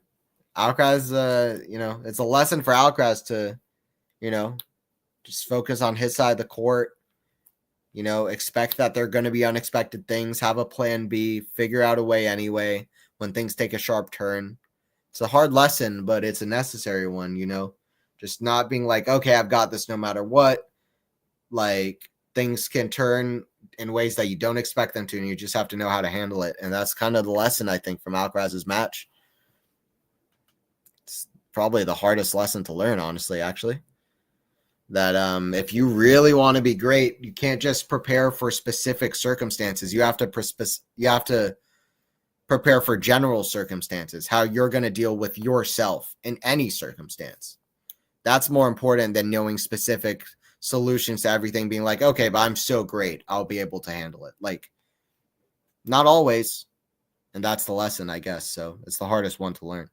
S1: Alcaraz, it's a lesson for Alcaraz to, just focus on his side of the court. Expect that there are going to be unexpected things. Have a plan B. Figure out a way anyway when things take a sharp turn. It's a hard lesson, but it's a necessary one, Just not being like, okay, I've got this no matter what. Like, things can turn in ways that you don't expect them to, and you just have to know how to handle it. And that's kind of the lesson, I think, from Alcaraz's match. It's probably the hardest lesson to learn, honestly, actually. That if you really want to be great, you can't just prepare for specific circumstances. You have to prepare for general circumstances, how you're going to deal with yourself in any circumstance. That's more important than knowing specific solutions to everything, being like, okay, but I'm so great, I'll be able to handle it. Like, not always. And that's the lesson, I guess. So it's the hardest one to learn.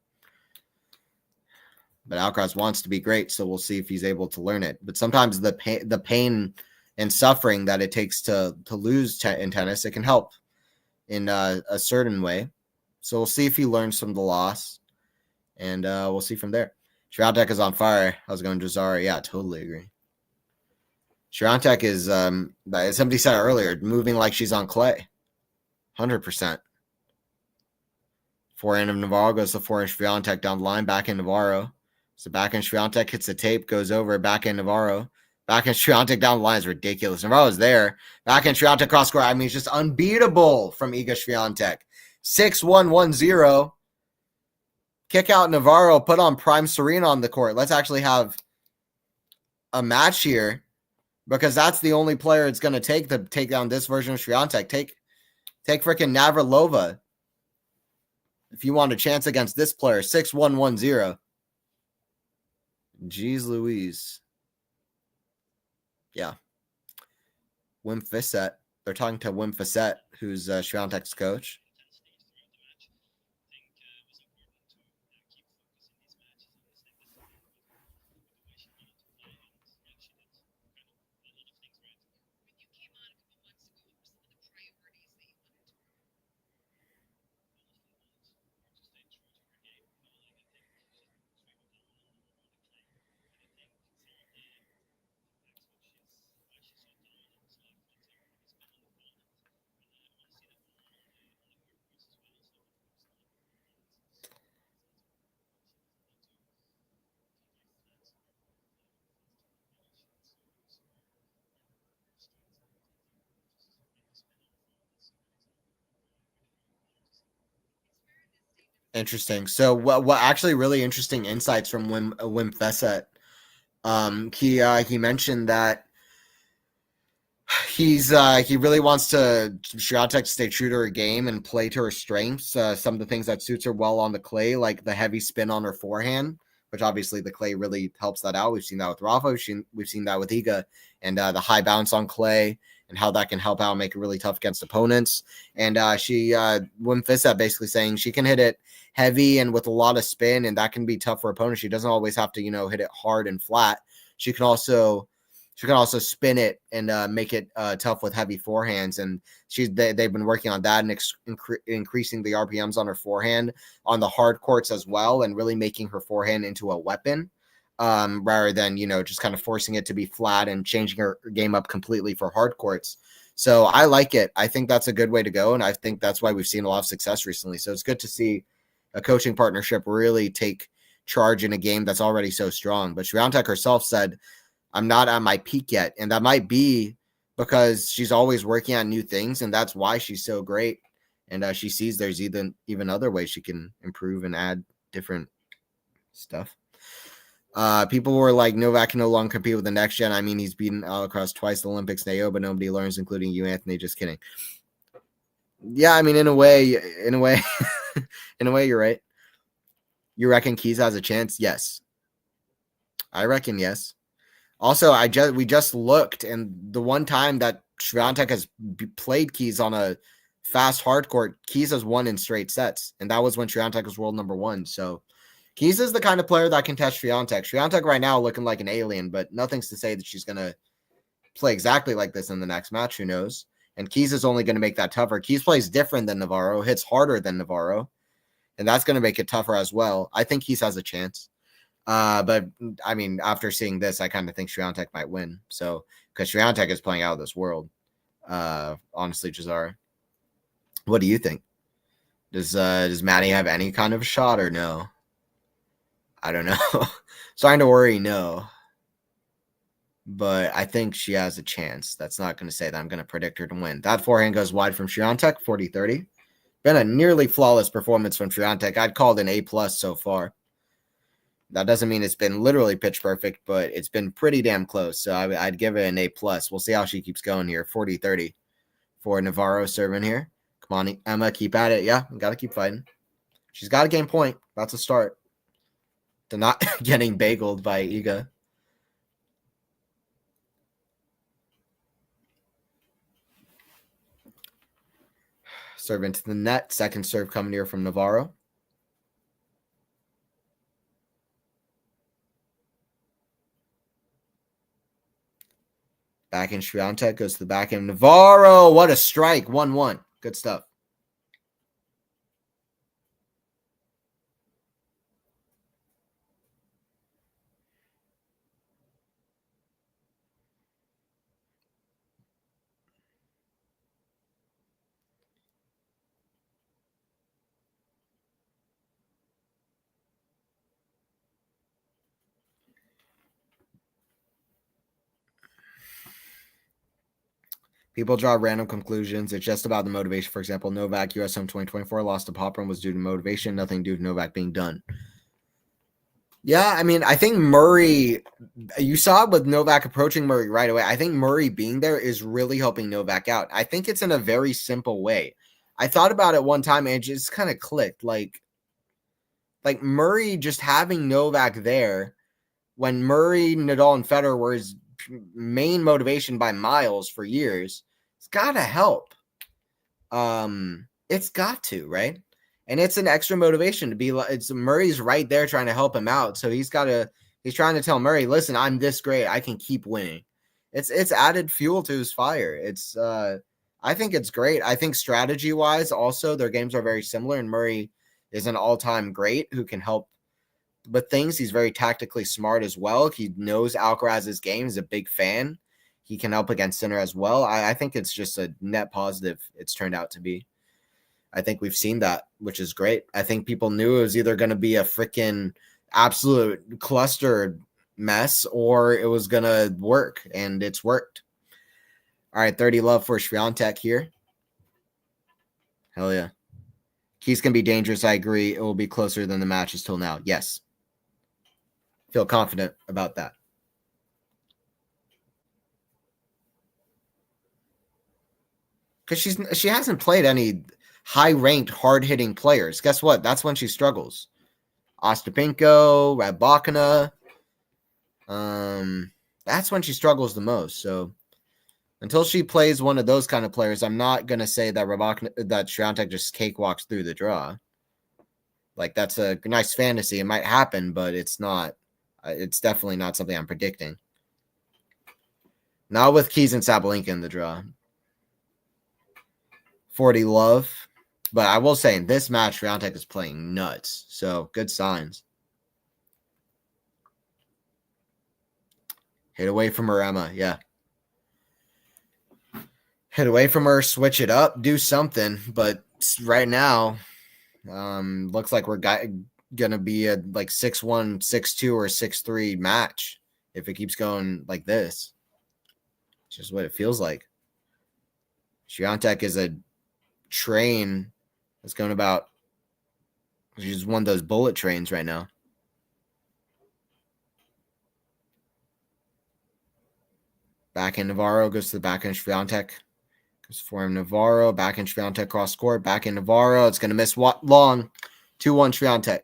S1: But Alcaraz wants to be great, so we'll see if he's able to learn it. But sometimes the pain and suffering that it takes to lose in tennis, it can help in a certain way. So we'll see if he learns from the loss, and we'll see from there. SWIATEK is on fire. I was going to Jazara. Yeah, totally agree. SWIATEK is, as somebody said earlier, moving like she's on clay. 100%. Forehand of Navarro goes to forehand SWIATEK down the line, backhand Navarro. So backhand SWIATEK hits the tape, goes over, backhand Navarro. Backhand SWIATEK down the line is ridiculous. Navarro's there. Backhand SWIATEK cross court. I mean, it's just unbeatable from Iga Swiatek. 6-1-1-0. Kick out Navarro, put on Prime Serena on the court. Let's actually have a match here, because that's the only player it's going to take to take down this version of Swiatek. Take freaking Navratilova if you want a chance against this player. 6-1-1-0. Jeez Louise. Yeah. Wim Fissette. They're talking to Wim Fissette, who's Swiatek's coach. Interesting. So what actually really interesting insights from Wim Fissette. He mentioned that he really wants Swiatek to stay true to her game and play to her strengths. Some of the things that suits her well on the clay, like the heavy spin on her forehand, which obviously the clay really helps that out. We've seen that with Rafa. We've seen that with Iga, and the high bounce on clay and how that can help out, make it really tough against opponents. And Wim Fissette basically saying she can hit it heavy and with a lot of spin, and that can be tough for opponents. She doesn't always have to, hit it hard and flat. She can also spin it and make it tough with heavy forehands. And they've been working on that and increasing the RPMs on her forehand on the hard courts as well, and really making her forehand into a weapon. rather than, just kind of forcing it to be flat and changing her game up completely for hard courts. So I like it. I think that's a good way to go, and I think that's why we've seen a lot of success recently. So it's good to see a coaching partnership really take charge in a game that's already so strong. But Swiatek herself said, I'm not at my peak yet, and that might be because she's always working on new things, and that's why she's so great. And she sees there's even other ways she can improve and add different stuff. People were like, Novak can no longer compete with the next gen. I mean, he's beaten Alcaraz twice the Olympics, Nao, but nobody learns, including you, Anthony. Just kidding. Yeah, I mean, in a way, in a way, you're right. You reckon Keys has a chance? Yes. I reckon yes. Also, we just looked, and the one time that Swiatek has played Keys on a fast hard court, Keys has won in straight sets, and that was when Swiatek was world number 1. So Keys is the kind of player that can test Swiatek. Swiatek right now looking like an alien, but nothing's to say that she's going to play exactly like this in the next match. Who knows? And Keys is only going to make that tougher. Keys plays different than Navarro, hits harder than Navarro, and that's going to make it tougher as well. I think Keys has a chance. But I mean, after seeing this, I kind of think Swiatek might win. So, because Swiatek is playing out of this world. Honestly, Jazara, what do you think? Does Maddie have any kind of a shot or no? I don't know. Starting to worry, no. But I think she has a chance. That's not going to say that I'm going to predict her to win. That forehand goes wide from Swiatek, 40-30. Been a nearly flawless performance from Swiatek. I'd call it an A+ so far. That doesn't mean it's been literally pitch perfect, but it's been pretty damn close. So I'd give it an A+. We'll see how she keeps going here. 40-30 for Navarro serving here. Come on, Emma, keep at it. Yeah, got to keep fighting. She's got a game point. That's a start to not getting bageled by Iga. Serve into the net. Second serve coming here from Navarro. Back in Swiatek goes to the back end. Navarro, what a strike. 1-1. Good stuff. People draw random conclusions. It's just about the motivation. For example, Novak, US Open 2024, lost to Popper was due to motivation. Nothing due to Novak being done. Yeah, I mean, I think Murray, you saw it with Novak approaching Murray right away. I think Murray being there is really helping Novak out. I think it's in a very simple way. I thought about it one time and it just kind of clicked. Like Murray just having Novak there when Murray, Nadal, and Federer were his main motivation by miles for years, it's got to help. It's got to, right? And it's an extra motivation to be like, it's Murray's right there trying to help him out. So he's trying to tell Murray, listen, I'm this great. I can keep winning. It's added fuel to his fire. I think it's great. I think strategy wise, also their games are very similar, and Murray is an all-time great who can help with things. He's very tactically smart as well. He knows Alcaraz's game. He's a big fan. He can help against Sinner as well. I think it's just a net positive it's turned out to be. I think we've seen that, which is great. I think people knew it was either going to be a freaking absolute cluster mess or it was going to work, and it's worked. All right, 30 love for Swiatek here. Hell yeah. Keys can be dangerous. I agree. It will be closer than the matches till now. Yes. Feel confident about that. Because she hasn't played any high-ranked, hard-hitting players. Guess what? That's when she struggles. Ostapenko, Rybakina. That's when she struggles the most. So until she plays one of those kind of players, I'm not gonna say that Swiatek just cakewalks through the draw. Like, that's a nice fantasy. It might happen, but it's not. It's definitely not something I'm predicting. Not with Keys and Sabalenka in the draw. 40 love. But I will say, in this match, Swiatek is playing nuts. So, good signs. Hit away from her, Emma. Yeah. Hit away from her, switch it up, do something. But right now, looks like we're gonna be a like 6-1, 6-2, or 6-3 match if it keeps going like this. It's just what it feels like. SWIATEK is a train that's going about. She's one of those bullet trains right now. Backhand Navarro goes to the backhand SWIATEK. Goes for him Navarro. Backhand SWIATEK cross court. Backhand Navarro. It's going to miss Watchalong. 2-1 SWIATEK.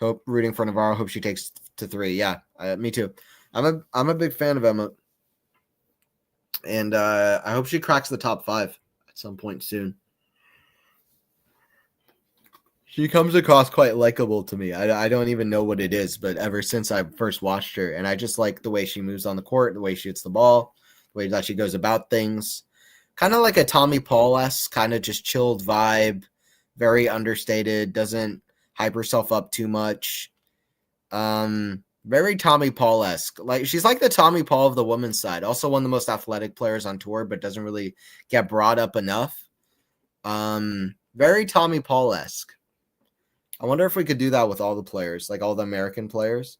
S1: Hope rooting for Navarro. Hope she takes to 3. Yeah, me too. I'm a big fan of Emma. And I hope she cracks the top 5 at some point soon. She comes across quite likable to me. I don't even know what it is, but ever since I first watched her, and I just like the way she moves on the court, the way she hits the ball, the way that she goes about things. Kind of like a Tommy Paul-esque, kind of just chilled vibe, very understated, doesn't hype herself up too much. Very Tommy Paul-esque. Like she's like the Tommy Paul of the women's side. Also one of the most athletic players on tour, but doesn't really get brought up enough. Very Tommy Paul-esque. I wonder if we could do that with all the players, like all the American players,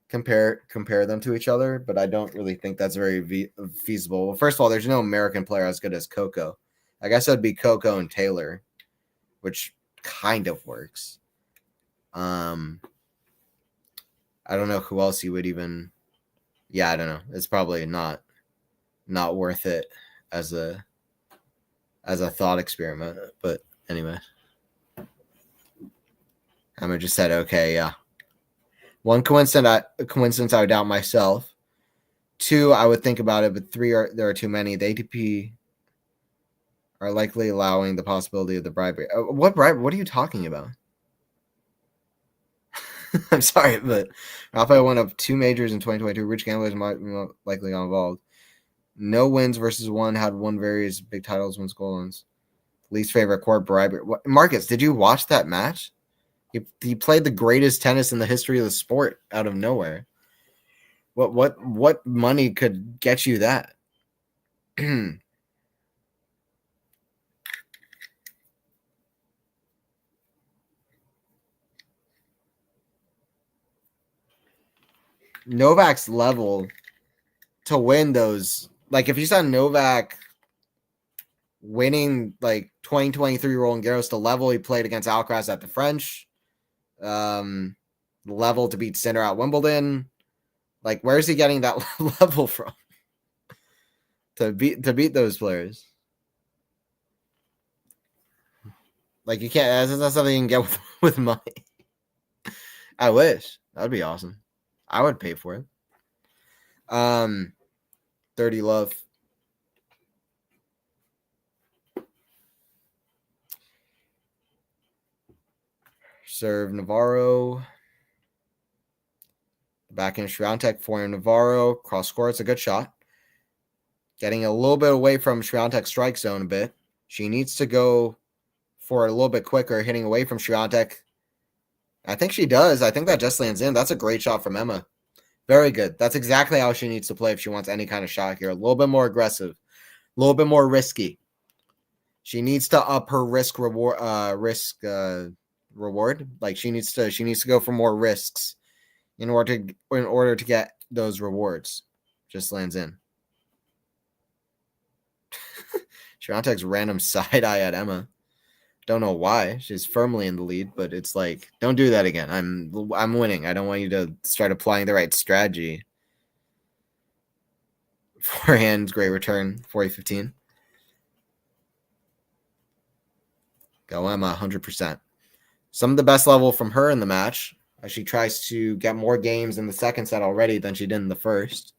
S1: compare them to each other, but I don't really think that's very feasible. Well, first of all, there's no American player as good as Coco. I guess it would be Coco and Taylor, which kind of works. I don't know who else you would even. Yeah, I don't know. It's probably not worth it as a thought experiment. But anyway, Emma just said, "Okay, yeah." One coincidence I would doubt myself. 2, I would think about it, but 3 there are too many. The ATP are likely allowing the possibility of the bribery. What bribery? What are you talking about? I'm sorry, but Rafael won up 2 majors in 2022. Rich gamblers might likely got involved. No wins versus 1. Had won various big titles, wins gold ones. Least favorite court bribery. Marcus, did you watch that match? He played the greatest tennis in the history of the sport out of nowhere. What money could get you that? Novak's level to win those, like if you saw Novak winning like 2023 Roland Garros, the level he played against Alcaraz at the French, level to beat Sinner at Wimbledon, like where's he getting that level from to beat those players? Like you can't. That's not something you can get with money. I wish that'd be awesome. I would pay for it. 30 love. Serve Navarro. Back in SWIATEK, forehand Navarro. Cross court. It's a good shot. Getting a little bit away from SWIATEK's strike zone a bit. She needs to go for a little bit quicker, hitting away from SWIATEK. I think she does. I think that just lands in. That's a great shot from Emma. Very good. That's exactly how she needs to play if she wants any kind of shot here. A little bit more aggressive. A little bit more risky. She needs to up her risk reward. Like she needs to go for more risks in order to get those rewards. Just lands in. SWIATEK's random side eye at Emma. Don't know why. She's firmly in the lead, but it's like, don't do that again. I'm winning. I don't want you to start applying the right strategy. Forehand, great return, 40-15. Go Emma, 100%. Some of the best level from her in the match, as she tries to get more games in the second set already than she did in the first.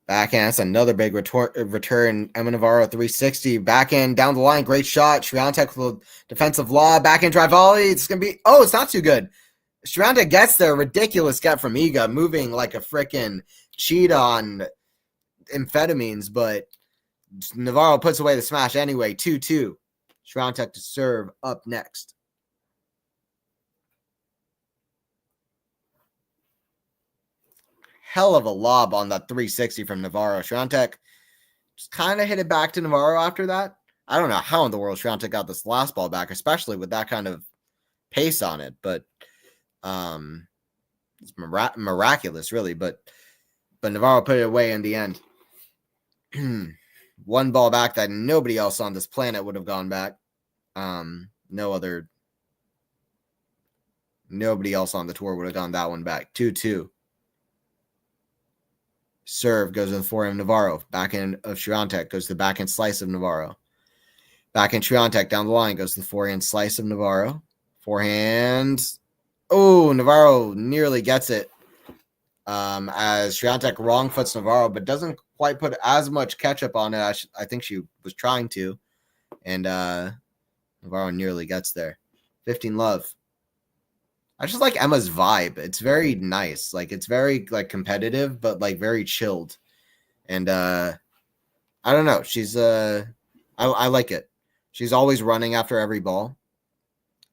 S1: Backhand, that's another big return. Emma Navarro, 360. Backhand, down the line, great shot. SWIATEK with defensive lob. Backhand drive volley. It's going to be, it's not too good. Swiatek gets there. Ridiculous get from Iga, moving like a freaking cheat on amphetamines, but Navarro puts away the smash anyway. 2-2. Swiatek to serve up next. Hell of a lob on that 360 from Navarro. Swiatek just kind of hit it back to Navarro after that. I don't know how in the world Swiatek got this last ball back, especially with that kind of pace on it, but it's miraculous, really. But Navarro put it away in the end. One ball back that nobody else on this planet would have gone back. Nobody else on the tour would have gone that one back. 2-2. Serve goes to the forehand of Navarro. Backhand of Swiatek goes to the backhand slice of Navarro. Backhand Swiatek down the line goes to the forehand slice of Navarro. Forehand. Oh, Navarro nearly gets it. As Swiatek wrong foots Navarro, but doesn't quite put as much ketchup on it. I think she was trying to. And Navarro nearly gets there. 15 love. I just like Emma's vibe. It's very nice. Like, it's very like competitive, but like very chilled. And I don't know. She's I like it. She's always running after every ball.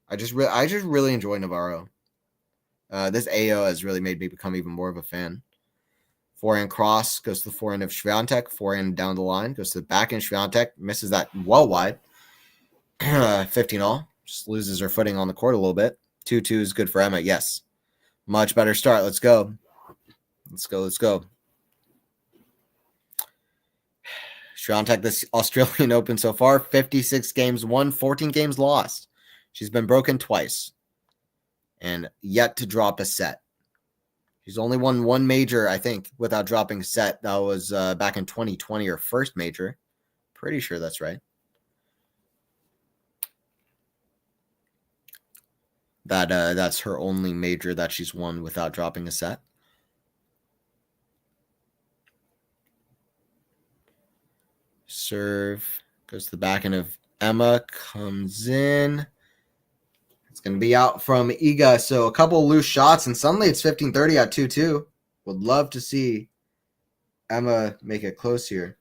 S1: I just really enjoy Navarro. This AO has really made me become even more of a fan. Forehand cross goes to the forehand of Swiatek. Forehand down the line goes to the backhand. Swiatek misses that well wide. 15 all. Just loses her footing on the court a little bit. 2-2 is good for Emma. Yes. Much better start. Let's go. Let's go. Swiatek, this Australian Open so far, 56 games won, 14 games lost. She's been broken twice and yet to drop a set. She's only won one major, I think, without dropping a set. That was back in 2020, her first major. Pretty sure that's right. That's her only major that she's won without dropping a set. Serve goes to the backhand of Emma, comes in. It's going to be out from Iga. So a couple loose shots, and suddenly it's 15-30 at 2-2. Would love to see Emma make it close here.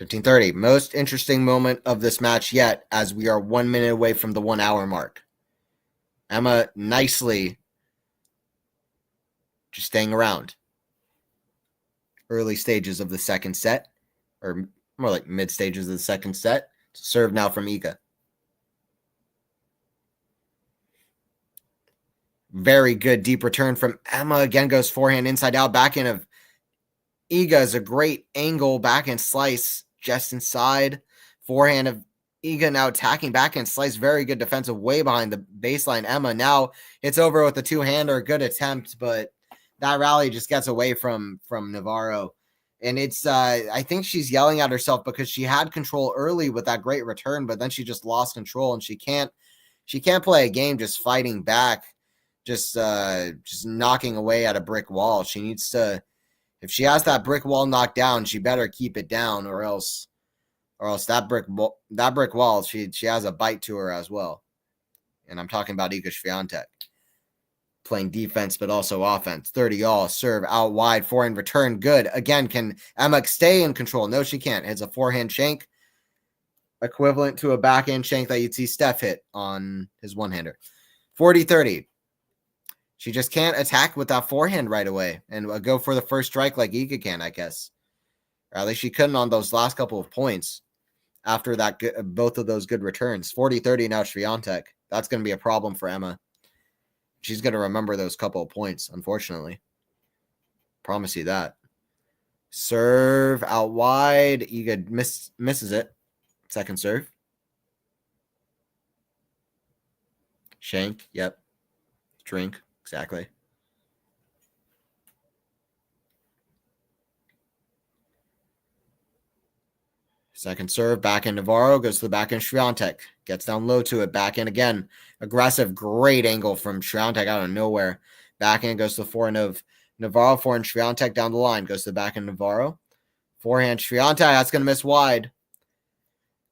S1: $15:30. Most interesting moment of this match yet, as we are 1 minute away from the 1 hour mark. Emma nicely just staying around. Early stages of the second set, or more like mid stages of the second set. Serve now from Iga. Very good deep return from Emma. Again goes forehand inside out. Backhand of Iga is a great angle. Backhand slice just inside. Forehand of Iga now attacking backhand slice. Very good defensive way behind the baseline. Emma now it's over with the two-hander. Good attempt, but that rally just gets away from Navarro. And it's I think she's yelling at herself because she had control early with that great return, but then she just lost control, and she can't play a game just fighting back, just knocking away at a brick wall. She needs to, if she has that brick wall knocked down, she better keep it down, or else that brick wall, she has a bite to her as well. And I'm talking about Iga Swiatek. Playing defense, but also offense. 30 all. Serve out wide. Forehand return. Good. Again, can Emma stay in control? No, she can't. It's a forehand shank, equivalent to a backhand shank that you'd see Steph hit on his one-hander. 40-30. She just can't attack with that forehand right away and go for the first strike like Iga can, I guess. Or at least she couldn't on those last couple of points after that, both of those good returns. 40-30 now Swiatek. That's going to be a problem for Emma. She's going to remember those couple of points, unfortunately. Promise you that. Serve out wide. Iga misses it. Second serve. Shank. Yep. Drink. Exactly. Second serve, backhand Navarro, goes to the backhand SWIATEK. Gets down low to it, backhand again. Aggressive, great angle from SWIATEK out of nowhere. Backhand goes to the forehand of Navarro, forehand SWIATEK down the line. Goes to the backhand Navarro. Forehand SWIATEK, that's going to miss wide.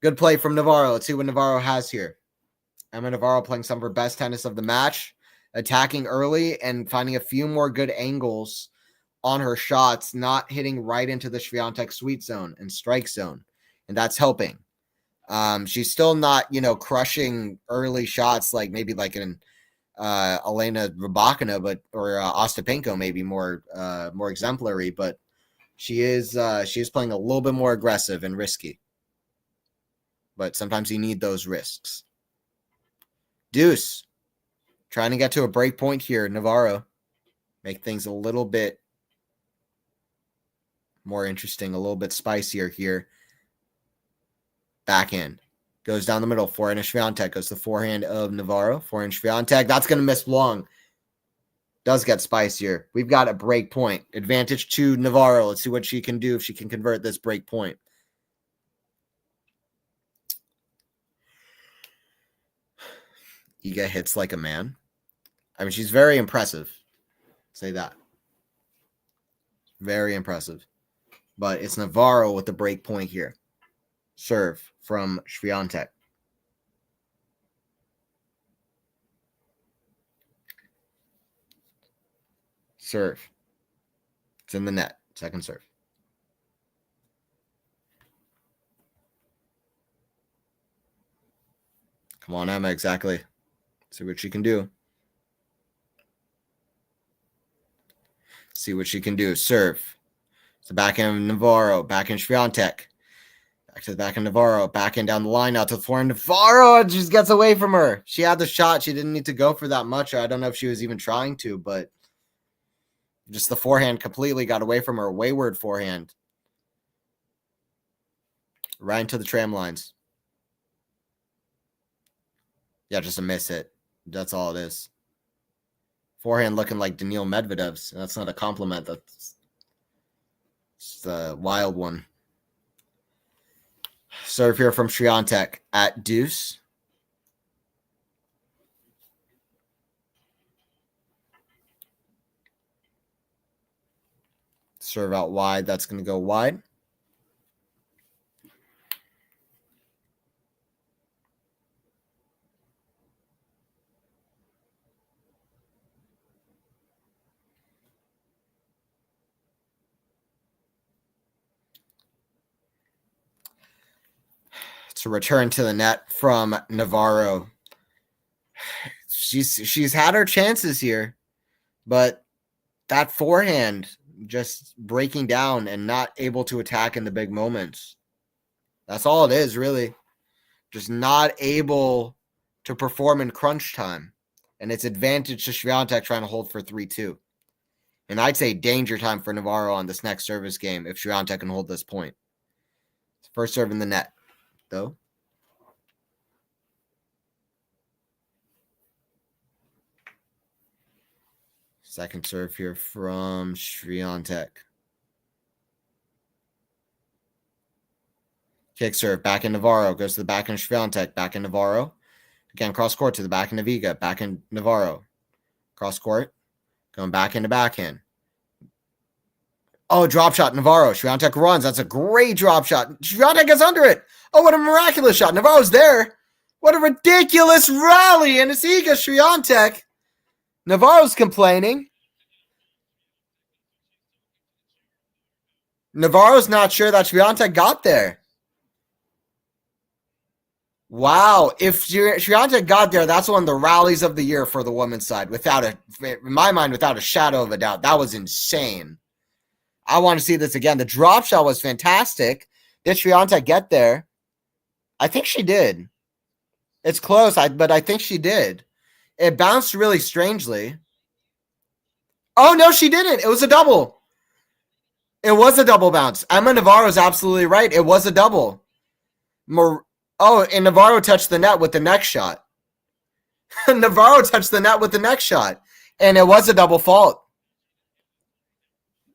S1: Good play from Navarro. Let's see what Navarro has here. Emma Navarro playing some of her best tennis of the match. Attacking early and finding a few more good angles on her shots, not hitting right into the SWIATEK sweet zone and strike zone. And that's helping. She's still not, crushing early shots like maybe like an Elena Rybakina, or Ostapenko, maybe more exemplary, but she is playing a little bit more aggressive and risky. But sometimes you need those risks. Deuce, trying to get to a break point here. Navarro, make things a little bit more interesting, a little bit spicier here. Backhand goes down the middle. Forehand of SWIATEK goes to the forehand of Navarro. Forehand SWIATEK. That's going to miss long. Does get spicier. We've got a break point. Advantage to Navarro. Let's see what she can do if she can convert this break point. Iga hits like a man. I mean, she's very impressive. Say that. Very impressive. But it's Navarro with the break point here. Serve from SWIATEK. Serve. It's in the net. Second serve. Come on, Emma. Exactly. See what she can do. See what she can do. Serve. It's the backhand of Navarro. Backhand SWIATEK. Back to the backhand Navarro. Backhand down the line. Out to the forehand Navarro. Just gets away from her. She had the shot. She didn't need to go for that much. I don't know if she was even trying to, but just the forehand completely got away from her. Wayward forehand. Right into the tram lines. Yeah, just a miss hit. That's all it is. Forehand looking like Daniil Medvedev's. That's not a compliment. That's just a wild one. Serve here from SWIATEK at deuce. Serve out wide. That's going to go wide. It's a return to the net from Navarro. She's had her chances here, but that forehand just breaking down and not able to attack in the big moments. That's all it is, really. Just not able to perform in crunch time. And it's advantage to SWIATEK trying to hold for 3-2. And I'd say danger time for Navarro on this next service game if SWIATEK can hold this point. First serve in the net, though. Second serve here from SWIATEK. Kick serve, back in Navarro. Goes to the back end of SWIATEK. Back in Navarro. Again, cross court to the back end of Iga. Back in Navarro. Cross court. Going back into backhand. Oh, drop shot, Navarro. SWIATEK runs. That's a great drop shot. SWIATEK gets under it. Oh, what a miraculous shot. Navarro's there. What a ridiculous rally. And it's Iga SWIATEK. Navarro's complaining. Navarro's not sure that SWIATEK got there. Wow. If SWIATEK got there, that's one of the rallies of the year for the women's side. In my mind, without a shadow of a doubt. That was insane. I want to see this again. The drop shot was fantastic. Did SWIATEK get there? I think she did. It's close, but I think she did. It bounced really strangely. Oh, no, she didn't. It was a double. It was a double bounce. Emma Navarro is absolutely right. It was a double. And Navarro touched the net with the next shot. Navarro touched the net with the next shot. And it was a double fault.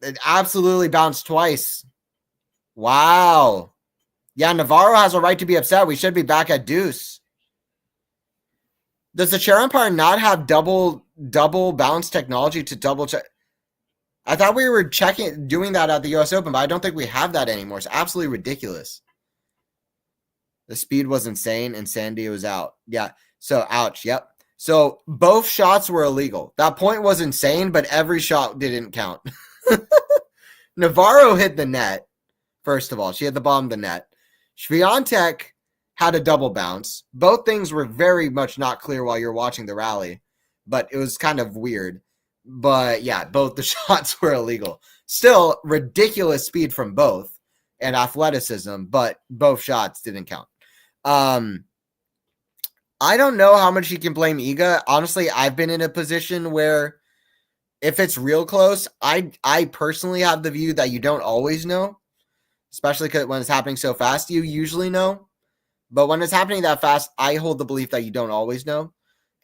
S1: It absolutely bounced twice. Wow. Yeah, Navarro has a right to be upset. We should be back at deuce. Does the chair umpire not have double bounce technology to double check? I thought we were doing that at the U.S. Open, but I don't think we have that anymore. It's absolutely ridiculous. The speed was insane, and Sandy was out. Yeah. So, ouch. Yep. So, both shots were illegal. That point was insane, but every shot didn't count. Navarro hit the net, first of all. She hit the bottom of the net. SWIATEK had a double bounce. Both things were very much not clear while you're watching the rally, but it was kind of weird. But, yeah, both the shots were illegal. Still, ridiculous speed from both and athleticism, but both shots didn't count. I don't know how much you can blame Iga. Honestly, I've been in a position where if it's real close, I personally have the view that you don't always know, especially when it's happening so fast. You usually know, but when it's happening that fast, I hold the belief that you don't always know.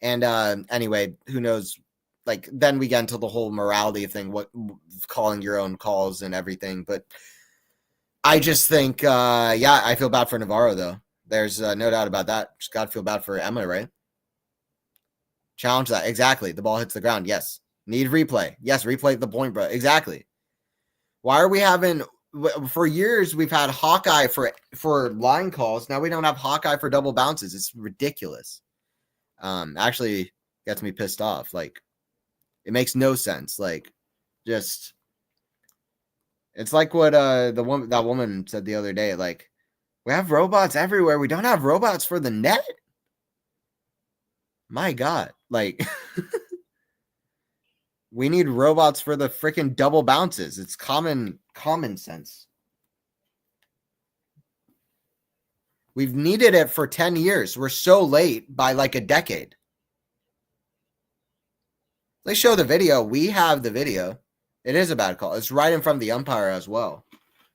S1: And anyway, who knows? Like, then we get into the whole morality thing, what calling your own calls and everything. But I just think, yeah, I feel bad for Navarro, though. There's no doubt about that. Just got to feel bad for Emma, right? Challenge that. Exactly. The ball hits the ground. Yes. Need replay. Yes, replay the point, bro. Exactly. Why are we having, for years, we've had Hawkeye for line calls. Now we don't have Hawkeye for double bounces. It's ridiculous. Actually gets me pissed off. Like, it makes no sense. Like, just, it's like what that woman said the other day. Like, we have robots everywhere. We don't have robots for the net. My God. Like, we need robots for the freaking double bounces. It's common sense. We've needed it for 10 years. We're so late by like a decade. They show the video. We have the video. It is a bad call. It's right in front of the umpire as well.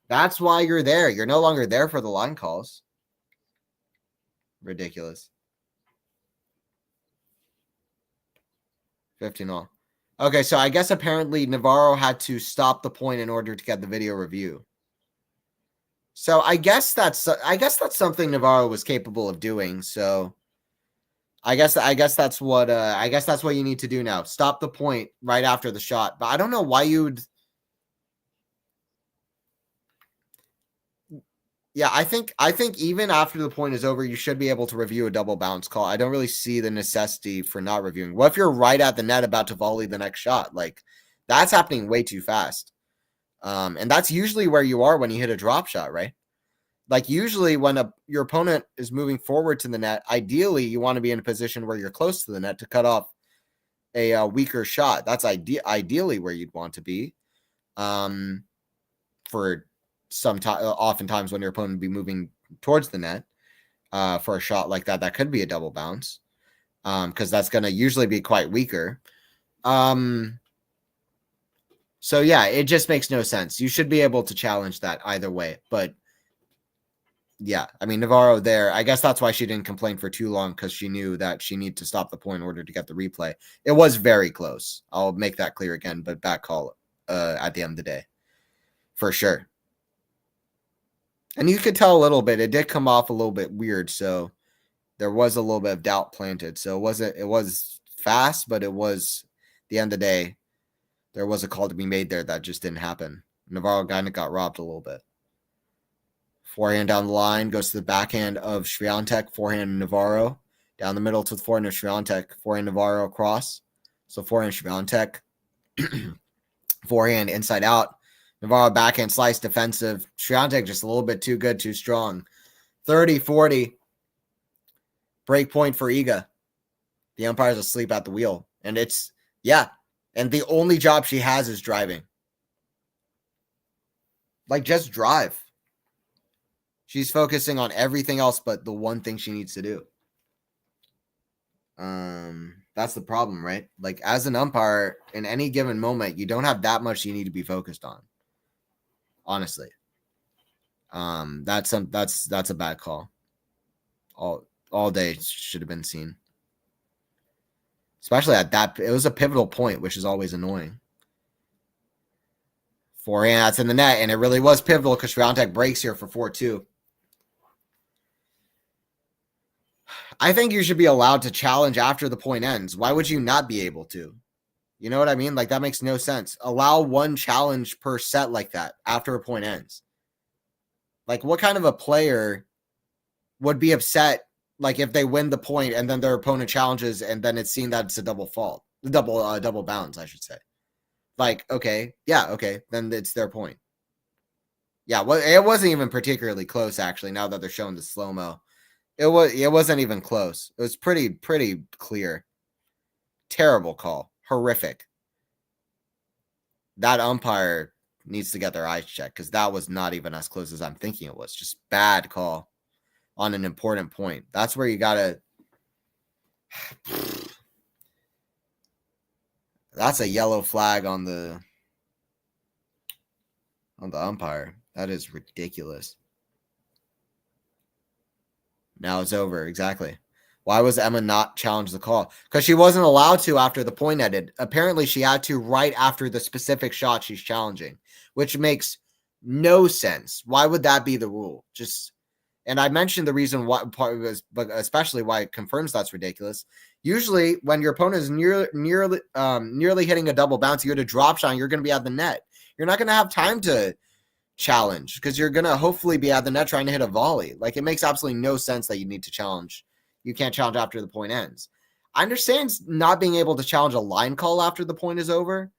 S1: That's why you're there. You're no longer there for the line calls. Ridiculous. 15-all. Okay, so I guess apparently Navarro had to stop the point in order to get the video review. So I guess that's something Navarro was capable of doing. So I guess that's what you need to do now. Stop the point right after the shot. But I don't know why you'd. Yeah, I think even after the point is over, you should be able to review a double bounce call. I don't really see the necessity for not reviewing. What if you're right at the net about to volley the next shot? Like, that's happening way too fast. And that's usually where you are when you hit a drop shot, right? Like, usually when your opponent is moving forward to the net, ideally you want to be in a position where you're close to the net to cut off a weaker shot. That's ideally where you'd want to be. For oftentimes when your opponent would be moving towards the net for a shot like that could be a double bounce, because that's going to usually be quite weaker. So yeah, it just makes no sense. You should be able to challenge that either way. But yeah, I mean, Navarro there, I guess that's why she didn't complain for too long, because she knew that she needed to stop the point in order to get the replay. It was very close. I'll make that clear again, but back call at the end of the day. For sure. And you could tell a little bit. It did come off a little bit weird, so there was a little bit of doubt planted. So it was fast, but it was, at the end of the day, there was a call to be made there that just didn't happen. Navarro kind of got robbed a little bit. Forehand down the line, goes to the backhand of SWIATEK, forehand Navarro. Down the middle to the forehand of SWIATEK, forehand Navarro across. So forehand SWIATEK, forehand inside out. Navarro backhand slice defensive. SWIATEK just a little bit too good, too strong. 30-40. Break point for Iga. The umpire's asleep at the wheel. And it's, yeah. And the only job she has is driving. Like, just drive. She's focusing on everything else but the one thing she needs to do. That's the problem, right? Like, as an umpire, in any given moment, you don't have that much you need to be focused on. Honestly. That's a bad call. All day should have been seen. Especially at that, it was a pivotal point, which is always annoying. Forehand, that's in the net, and it really was pivotal because SWIATEK breaks here for 4-2. I think you should be allowed to challenge after the point ends. Why would you not be able to? You know what I mean? Like, that makes no sense. Allow one challenge per set like that after a point ends. Like, what kind of a player would be upset, like, if they win the point and then their opponent challenges and then it's seen that it's a double fault? Double bounds, I should say. Like, okay, yeah, okay, then it's their point. Yeah, well, it wasn't even particularly close, actually, now that they're showing the slow-mo. It wasn't even close. It was pretty clear. Terrible call. Horrific. That umpire needs to get their eyes checked because that was not even as close as I'm thinking it was. Just bad call on an important point. That's where you gotta. That's a yellow flag on the umpire. That is ridiculous. Now it's over. Exactly. Why was Emma not challenge the call? Because she wasn't allowed to after the point ended. Apparently, she had to right after the specific shot she's challenging, which makes no sense. Why would that be the rule? And I mentioned the reason why, but especially why it confirms that's ridiculous. Usually, when your opponent is nearly hitting a double bounce, you hit a drop shot, you're going to be at the net. You're not going to have time to challenge because you're going to hopefully be at the net trying to hit a volley. Like, it makes absolutely no sense that you need to challenge. You can't challenge after the point ends. I understand not being able to challenge a line call after the point is over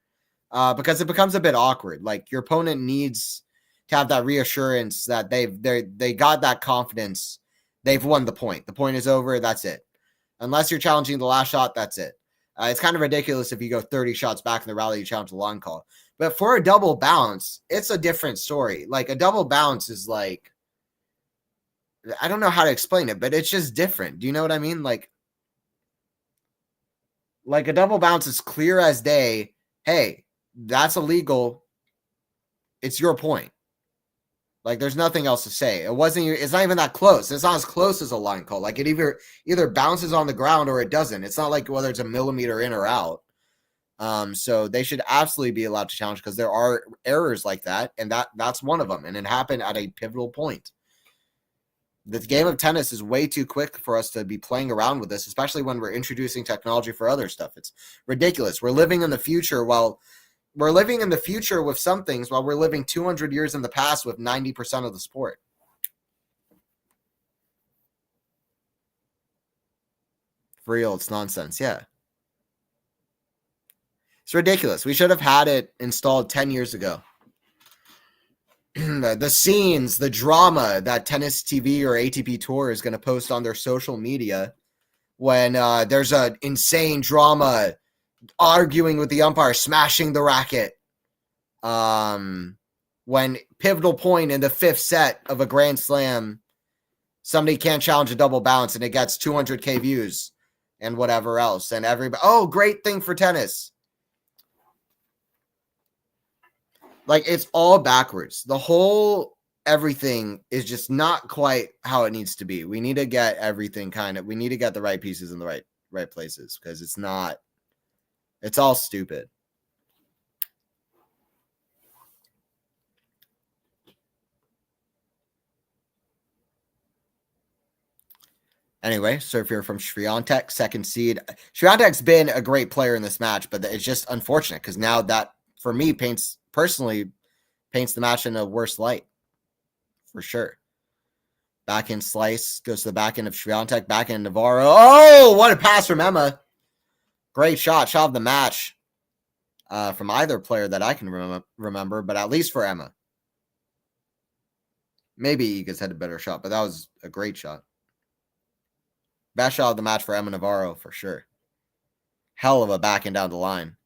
S1: because it becomes a bit awkward. Like, your opponent needs to have that reassurance that they got that confidence. They've won the point. The point is over. That's it. Unless you're challenging the last shot, that's it. It's kind of ridiculous if you go 30 shots back in the rally, you challenge the line call. But for a double bounce, it's a different story. Like, a double bounce is like, I don't know how to explain it, but it's just different. Do you know what I mean? Like a double bounce is clear as day. Hey, that's illegal. It's your point. Like, there's nothing else to say. It's not even that close. It's not as close as a line call. Like, it either bounces on the ground or it doesn't. It's not like whether it's a millimeter in or out. So they should absolutely be allowed to challenge because there are errors like that, and that's one of them. And it happened at a pivotal point. The game of tennis is way too quick for us to be playing around with this, especially when we're introducing technology for other stuff. It's ridiculous. We're living in the future with some things while we're living 200 years in the past with 90% of the sport. For real, it's nonsense. Yeah. It's ridiculous. We should have had it installed 10 years ago. The scenes, the drama that Tennis TV or ATP Tour is going to post on their social media when there's an insane drama arguing with the umpire, smashing the racket. When pivotal point in the fifth set of a Grand Slam, somebody can't challenge a double bounce and it gets 200K views and whatever else. And everybody, oh, great thing for tennis. Like, it's all backwards. The whole everything is just not quite how it needs to be. We need to get everything we need to get the right pieces in the right places because it's all stupid. Anyway, serve here from SWIATEK, second seed. SWIATEK's been a great player in this match, but it's just unfortunate because now that, for me, paints the match in a worse light. For sure. Backhand slice goes to the backhand of SWIATEK, backhand NAVARRO. Oh, what a pass from Emma. Great shot of the match from either player that I can remember, but at least for Emma. Maybe Iga's had a better shot, but that was a great shot. Best shot of the match for Emma NAVARRO, for sure. Hell of a backhand down the line.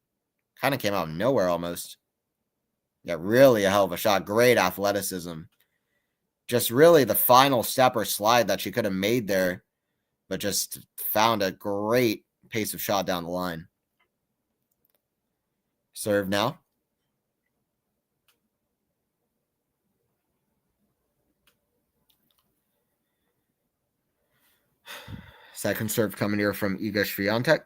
S1: Kind of came out of nowhere almost. Yeah, really a hell of a shot. Great athleticism. Just really the final step or slide that she could have made there, but just found a great pace of shot down the line. Serve now. Second serve coming here from Iga Swiatek.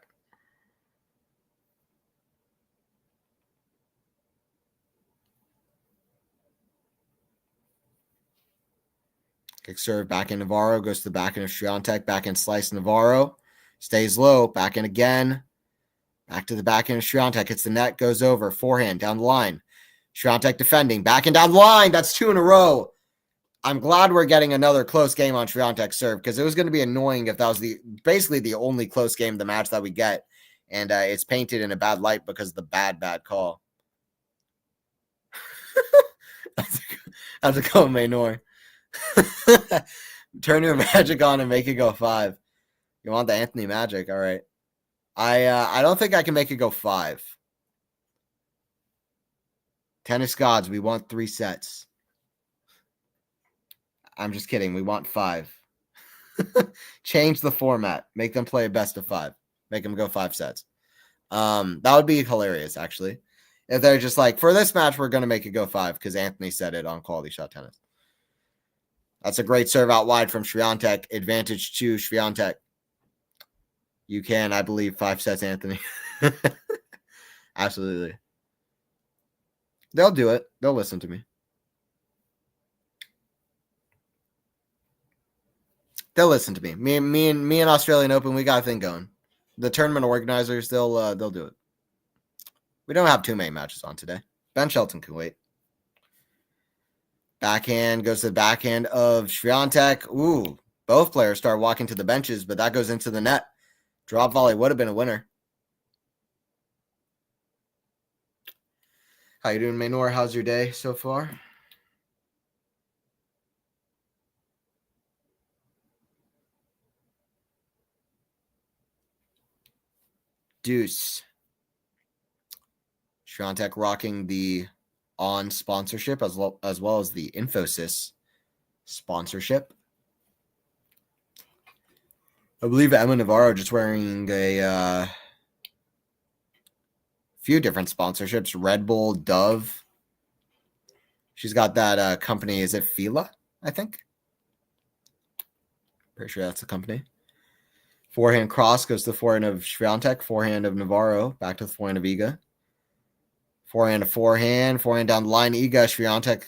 S1: Kick serve, back in Navarro, goes to the back end of SWIATEK, back end slice Navarro, stays low, back in again, back to the back end of SWIATEK, hits the net, goes over, forehand, down the line. SWIATEK defending, back and down the line, that's 2 in a row. I'm glad we're getting another close game on SWIATEK serve because it was going to be annoying if that was basically the only close game of the match that we get. And it's painted in a bad light because of the bad call. How's it going, Maynor? Turn your magic on and make it go 5. You want the Anthony magic? All right. I don't think I can make it go 5. Tennis gods, we want 3 sets. I'm just kidding. We want 5. Change the format. Make them play a best of 5. Make them go 5 sets. That would be hilarious, actually. If they're just like, for this match, we're going to make it go 5 because Anthony said it on Quality Shot Tennis. That's a great serve out wide from SWIATEK. Advantage to SWIATEK. You can, I believe, 5 sets, Anthony. Absolutely. They'll do it. They'll listen to me. They'll listen to me. Me and Australian Open, we got a thing going. The tournament organizers, they'll do it. We don't have too many matches on today. Ben Shelton can wait. Backhand goes to the backhand of SWIATEK. Ooh, both players start walking to the benches, but that goes into the net. Drop volley would have been a winner. How you doing, Maynor? How's your day so far? Deuce. SWIATEK rocking the On sponsorship as well as the Infosys sponsorship. I believe Emma Navarro just wearing a few different sponsorships. Red Bull, Dove. She's got that company. Is it Fila? I think. Pretty sure that's the company. Forehand cross goes to the forehand of SWIATEK. Forehand of Navarro. Back to the forehand of Iga. Forehand to forehand. Forehand down the line. Iga. SWIATEK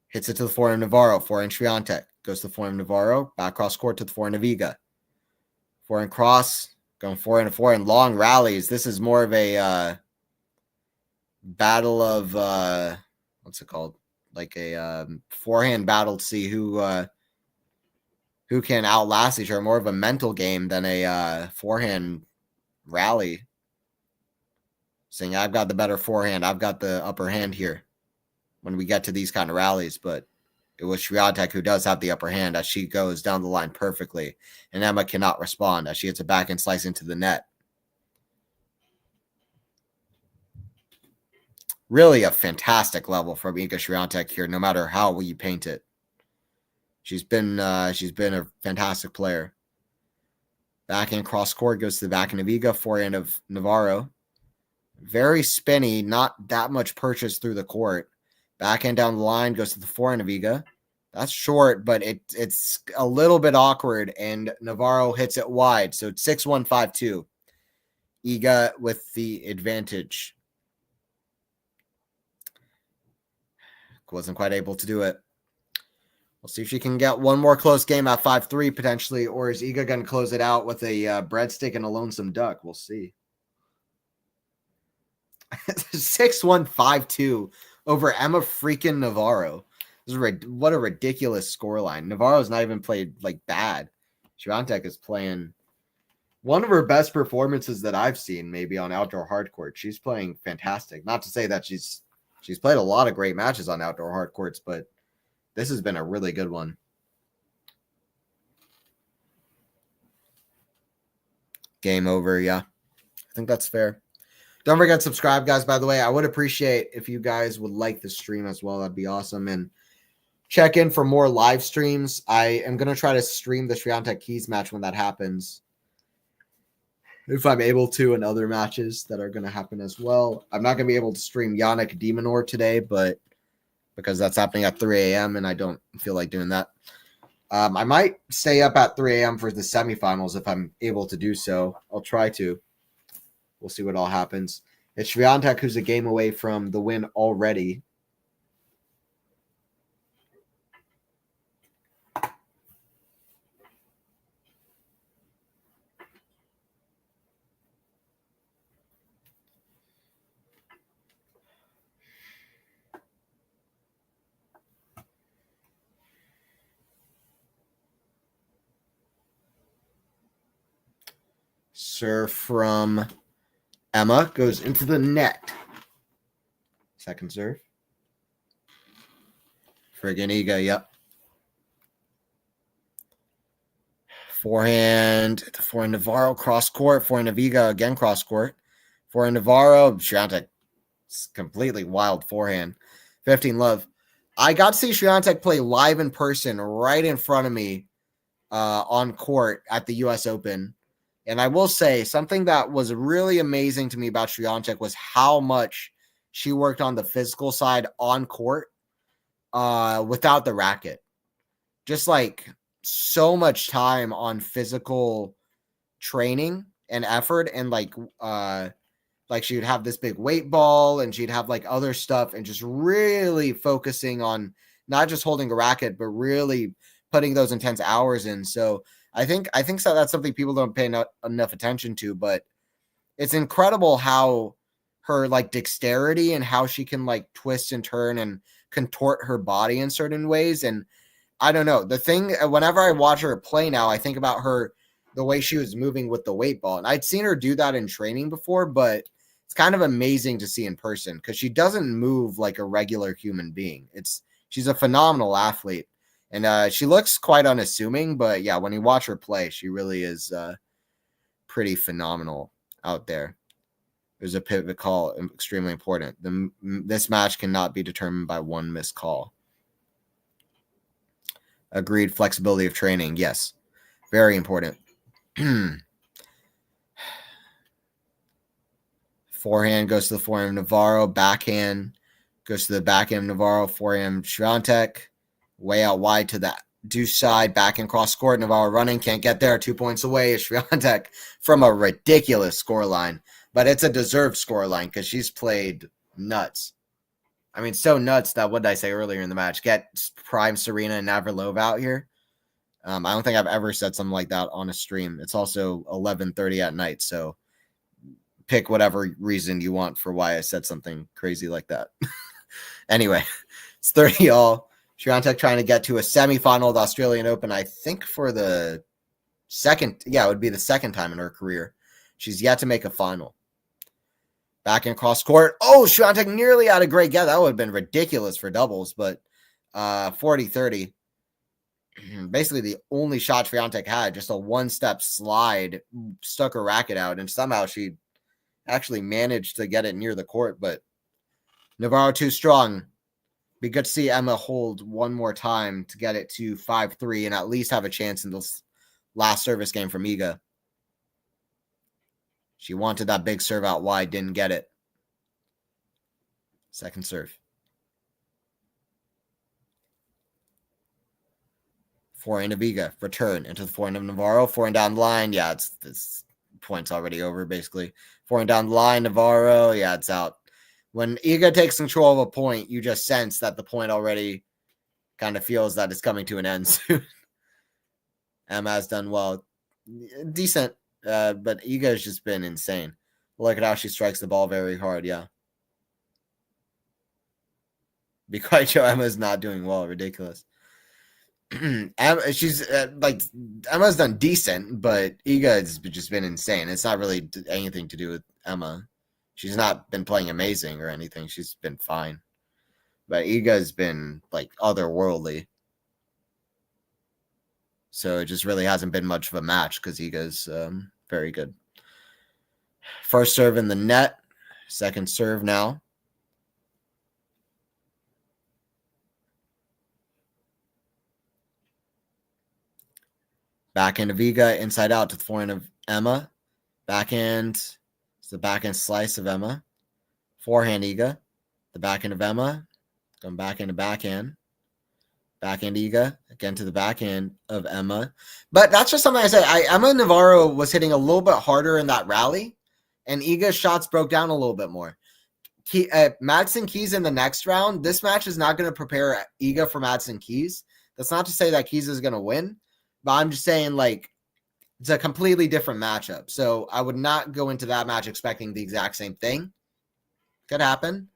S1: hits it to the forehand of Navarro. Forehand SWIATEK. Goes to the forehand of Navarro. Back cross court to the forehand of Iga. Forehand cross. Going forehand to forehand. Long rallies. This is more of a battle of, what's it called? Like a forehand battle to see who can outlast each other. More of a mental game than a forehand rally. Saying, I've got the better forehand. I've got the upper hand here when we get to these kind of rallies. But it was SWIATEK who does have the upper hand as she goes down the line perfectly. And Emma cannot respond as she hits a backhand slice into the net. Really a fantastic level from Iga Świątek here, no matter how you paint it. She's been a fantastic player. Backhand cross court goes to the backhand of Iga, forehand of Navarro. Very spinny, not that much purchase through the court. Backhand down the line goes to the forehand of Iga. That's short, but it's a little bit awkward, and Navarro hits it wide. So it's 6-1, 5-2. Iga with the advantage. Wasn't quite able to do it. We'll see if she can get one more close game at 5-3 potentially, or is Iga going to close it out with a breadstick and a lonesome duck? We'll see. 6-1, 5-2 over Emma freaking Navarro. What a ridiculous scoreline. Navarro's not even played like bad. Świątek is playing one of her best performances that I've seen maybe on outdoor hardcourt. She's playing fantastic. Not to say that she's played a lot of great matches on outdoor hardcourts, but this has been a really good one. Game over, yeah. I think that's fair. Don't forget to subscribe, guys, by the way. I would appreciate if you guys would like the stream as well. That'd be awesome. And check in for more live streams. I am going to try to stream the SWIATEK Keys match when that happens, if I'm able to, and other matches that are going to happen as well. I'm not going to be able to stream Yannick Demonor today, but because that's happening at 3 a.m. and I don't feel like doing that. I might stay up at 3 a.m. for the semifinals if I'm able to do so. I'll try to. We'll see what all happens. It's SWIATEK who's a game away from the win already. serve from Emma goes into the net. Second serve. Friggin' Iga, yep. Forehand Navarro, cross court. Forehand of Iga, again cross court. Forehand Navarro, Swiatek, completely wild forehand. 15 love. I got to see Swiatek play live in person right in front of me on court at the U.S. Open. And I will say something that was really amazing to me about Swiatek was how much she worked on the physical side on court without the racket. Just like so much time on physical training and effort, and like she would have this big weight ball and she'd have like other stuff, and just really focusing on not just holding a racket, but really putting those intense hours in. So I think so that's something people don't pay enough attention to, but it's incredible how her like dexterity and how she can like twist and turn and contort her body in certain ways. And I don't know, the thing, whenever I watch her play now, I think about her, the way she was moving with the weight ball. And I'd seen her do that in training before, but it's kind of amazing to see in person because she doesn't move like a regular human being. She's a phenomenal athlete. And she looks quite unassuming, but yeah, when you watch her play, she really is pretty phenomenal out there. There's a pivot call, extremely important. This match cannot be determined by one missed call. Agreed. Flexibility of training, yes, very important. Forehand goes to the forehand of Navarro. Backhand goes to the backhand of Navarro. Forehand Swiatek. Way out wide to the deuce side. Backhand cross court. Navarro running. Can't get there. 2 points away is Swiatek from a ridiculous scoreline. But it's a deserved scoreline because she's played nuts. I mean, so nuts that, what did I say earlier in the match? Get prime Serena and Navratilova out here. I don't think I've ever said something like that on a stream. It's also 11:30 at night, so pick whatever reason you want for why I said something crazy like that. Anyway, it's 30 all. Swiatek trying to get to a semifinal of the Australian Open, I think for the second, it would be the second time in her career. She's yet to make a final. Back in cross court. Oh, Swiatek nearly had a great get. That would have been ridiculous for doubles, but 40-30. Basically the only shot Swiatek had, just a one-step slide, stuck her racket out, and somehow she actually managed to get it near the court, but Navarro too strong. Be good to see Emma hold one more time to get it to 5-3 and at least have a chance in this last service game from Iga. She wanted that big serve out wide, didn't get it. Second serve. Forehand of Iga, return into the forehand of Navarro. Forehand down the line. Yeah, this point's already over, basically. Forehand down the line, Navarro. Yeah, it's out. When Iga takes control of a point, you just sense that the point already kind of feels that it's coming to an end soon. Emma has done well. Decent. But Iga has just been insane. Look at how she strikes the ball very hard, yeah. Be quite sure Emma's not doing well. Ridiculous. She's Emma's done decent, but Iga has just been insane. It's not really anything to do with Emma. She's not been playing amazing or anything. She's been fine. But Iga's been like otherworldly. So it just really hasn't been much of a match because Iga's very good. First serve in the net. Second serve now. Backhand of Iga, inside out to the forehand of Emma. Backhand. It's the backhand slice of Emma. Forehand Iga. The backhand of Emma. Going backhand to backhand. Backhand Iga, again to the backhand of Emma. But that's just something I said. Emma Navarro was hitting a little bit harder in that rally, and Iga's shots broke down a little bit more. Madison Keys in the next round, this match is not going to prepare Iga for Madison Keys. That's not to say that Keys is going to win, but I'm just saying, like, it's a completely different matchup. So I would not go into that match expecting the exact same thing. Could happen.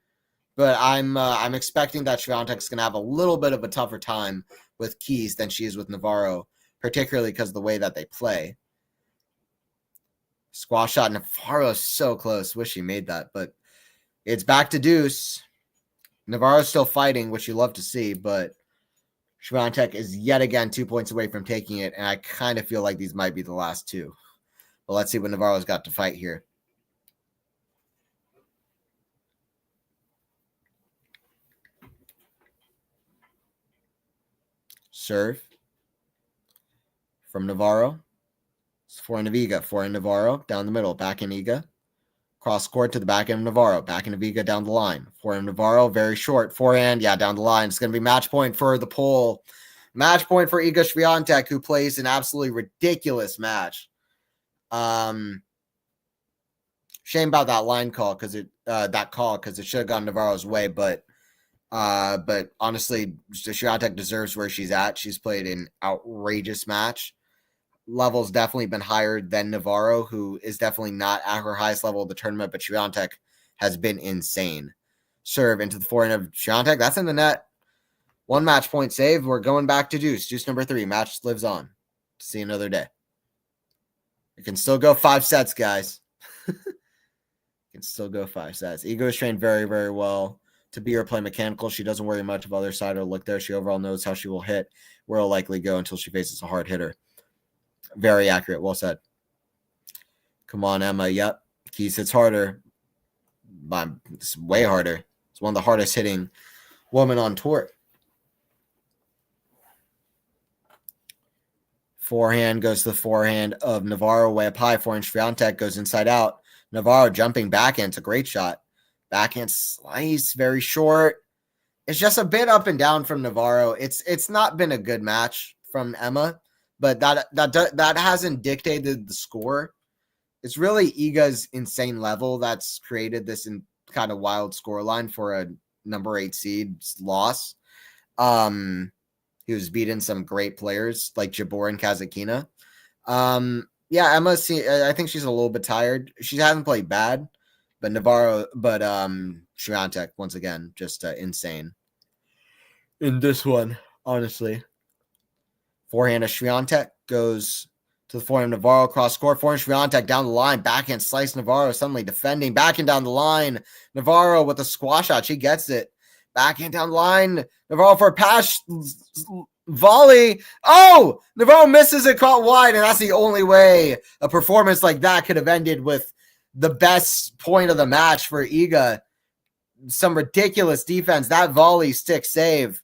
S1: But I'm expecting that Swiatek's going to have a little bit of a tougher time with Keys than she is with Navarro, particularly because of the way that they play. Squash shot. Navarro is so close. Wish he made that, but it's back to deuce. Navarro's still fighting, which you love to see, but SWIATEK is yet again 2 points away from taking it, and I kind of feel like these might be the last two. But let's see what Navarro's got to fight here. Serve from Navarro. It's forehand of Iga. Forehand Navarro down the middle. Back in Iga. Cross court to the back end of Navarro. Back into Iga down the line. Forehand Navarro, very short. Forehand, yeah, down the line. It's going to be match point for the poll. Match point for Iga Swiatek, who plays an absolutely ridiculous match. Shame about that line call because it should have gone Navarro's way, but honestly, Swiatek deserves where she's at. She's played an outrageous match. Level's definitely been higher than Navarro, who is definitely not at her highest level of the tournament, but Swiatek has been insane. Serve into the forehand of Swiatek. That's in the net. One match point saved. We're going back to deuce. Deuce number 3. Match lives on. See another day. It can still go 5 sets, guys. It can still go 5 sets. Iga is trained very, very well to be her play mechanical. She doesn't worry much of other side or look there. She overall knows how she will hit, where it'll likely go until she faces a hard hitter. Very accurate. Well said. Come on, Emma. Yep. Keys hits harder. It's way harder. It's one of the hardest hitting women on tour. Forehand goes to the forehand of Navarro way up high. Forehand Swiatek goes inside out. Navarro jumping backhand. It's a great shot. Backhand slice. Very short. It's just a bit up and down from Navarro. It's not been a good match from Emma. But that hasn't dictated the score. It's really Iga's insane level that's created this kind of wild scoreline for a number 8 seed loss. He was beating some great players like Jabor and Kazakina. Yeah, Emma. I think she's a little bit tired. She hasn't played bad, but Swiatek once again just insane in this one, honestly. Forehand of Swiatek goes to the forehand of Navarro, cross court. Forehand Swiatek down the line. Backhand slice. Navarro suddenly defending. Backhand down the line. Navarro with a squash shot. She gets it. Backhand down the line. Navarro for a pass. Volley. Oh! Navarro misses it, caught wide, and that's the only way a performance like that could have ended with the best point of the match for Iga. Some ridiculous defense. That volley stick save.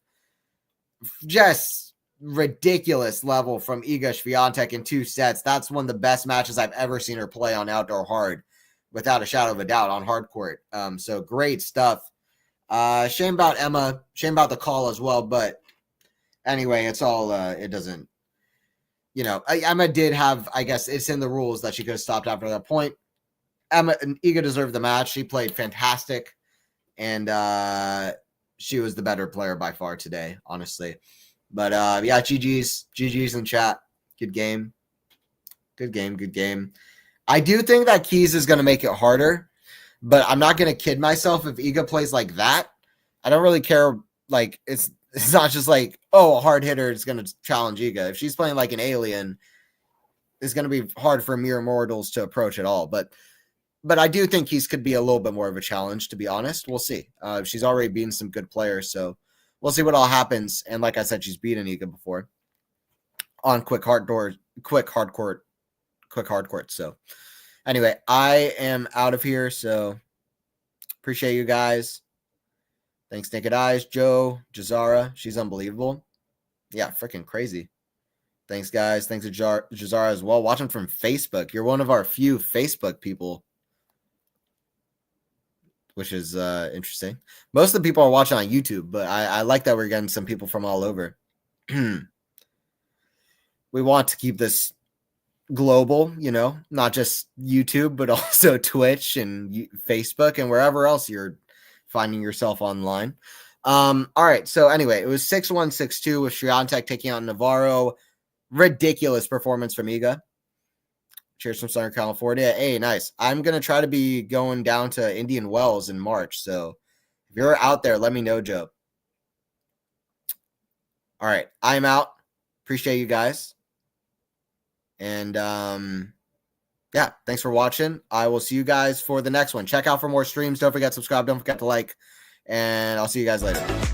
S1: Just ridiculous level from Iga Swiatek in 2 sets. That's one of the best matches I've ever seen her play on outdoor hard, without a shadow of a doubt, on hard court. So great stuff. Shame about Emma. Shame about the call as well. But anyway, it's all, it doesn't, Emma did have, I guess it's in the rules that she could have stopped after that point. Iga deserved the match. She played fantastic. And she was the better player by far today, honestly. But yeah, GG's in chat. Good game. I do think that Keys is going to make it harder, but I'm not going to kid myself if Iga plays like that. I don't really care. Like, it's not just like, oh, a hard hitter is going to challenge Iga. If she's playing like an alien, it's going to be hard for mere mortals to approach at all. But I do think Keys could be a little bit more of a challenge, to be honest. We'll see. She's already beaten some good players, so we'll see what all happens. And like I said, she's beaten Iga before on quick hard court. So anyway, I am out of here. So appreciate you guys. Thanks, Naked Eyes, Joe, Jazara. She's unbelievable. Yeah, freaking crazy. Thanks, guys. Thanks to Jazara as well. Watching from Facebook. You're one of our few Facebook people, which is interesting. Most of the people are watching on YouTube, but I like that we're getting some people from all over. We want to keep this global, not just YouTube, but also Twitch and Facebook and wherever else you're finding yourself online. All right. So anyway, it was 6-1, 6-2 with Swiatek taking on Navarro. Ridiculous performance from Iga. Cheers from Southern California. Hey, nice. I'm going to try to be going down to Indian Wells in March. So if you're out there, let me know, Joe. All right. I'm out. Appreciate you guys. And yeah, thanks for watching. I will see you guys for the next one. Check out for more streams. Don't forget to subscribe. Don't forget to like. And I'll see you guys later.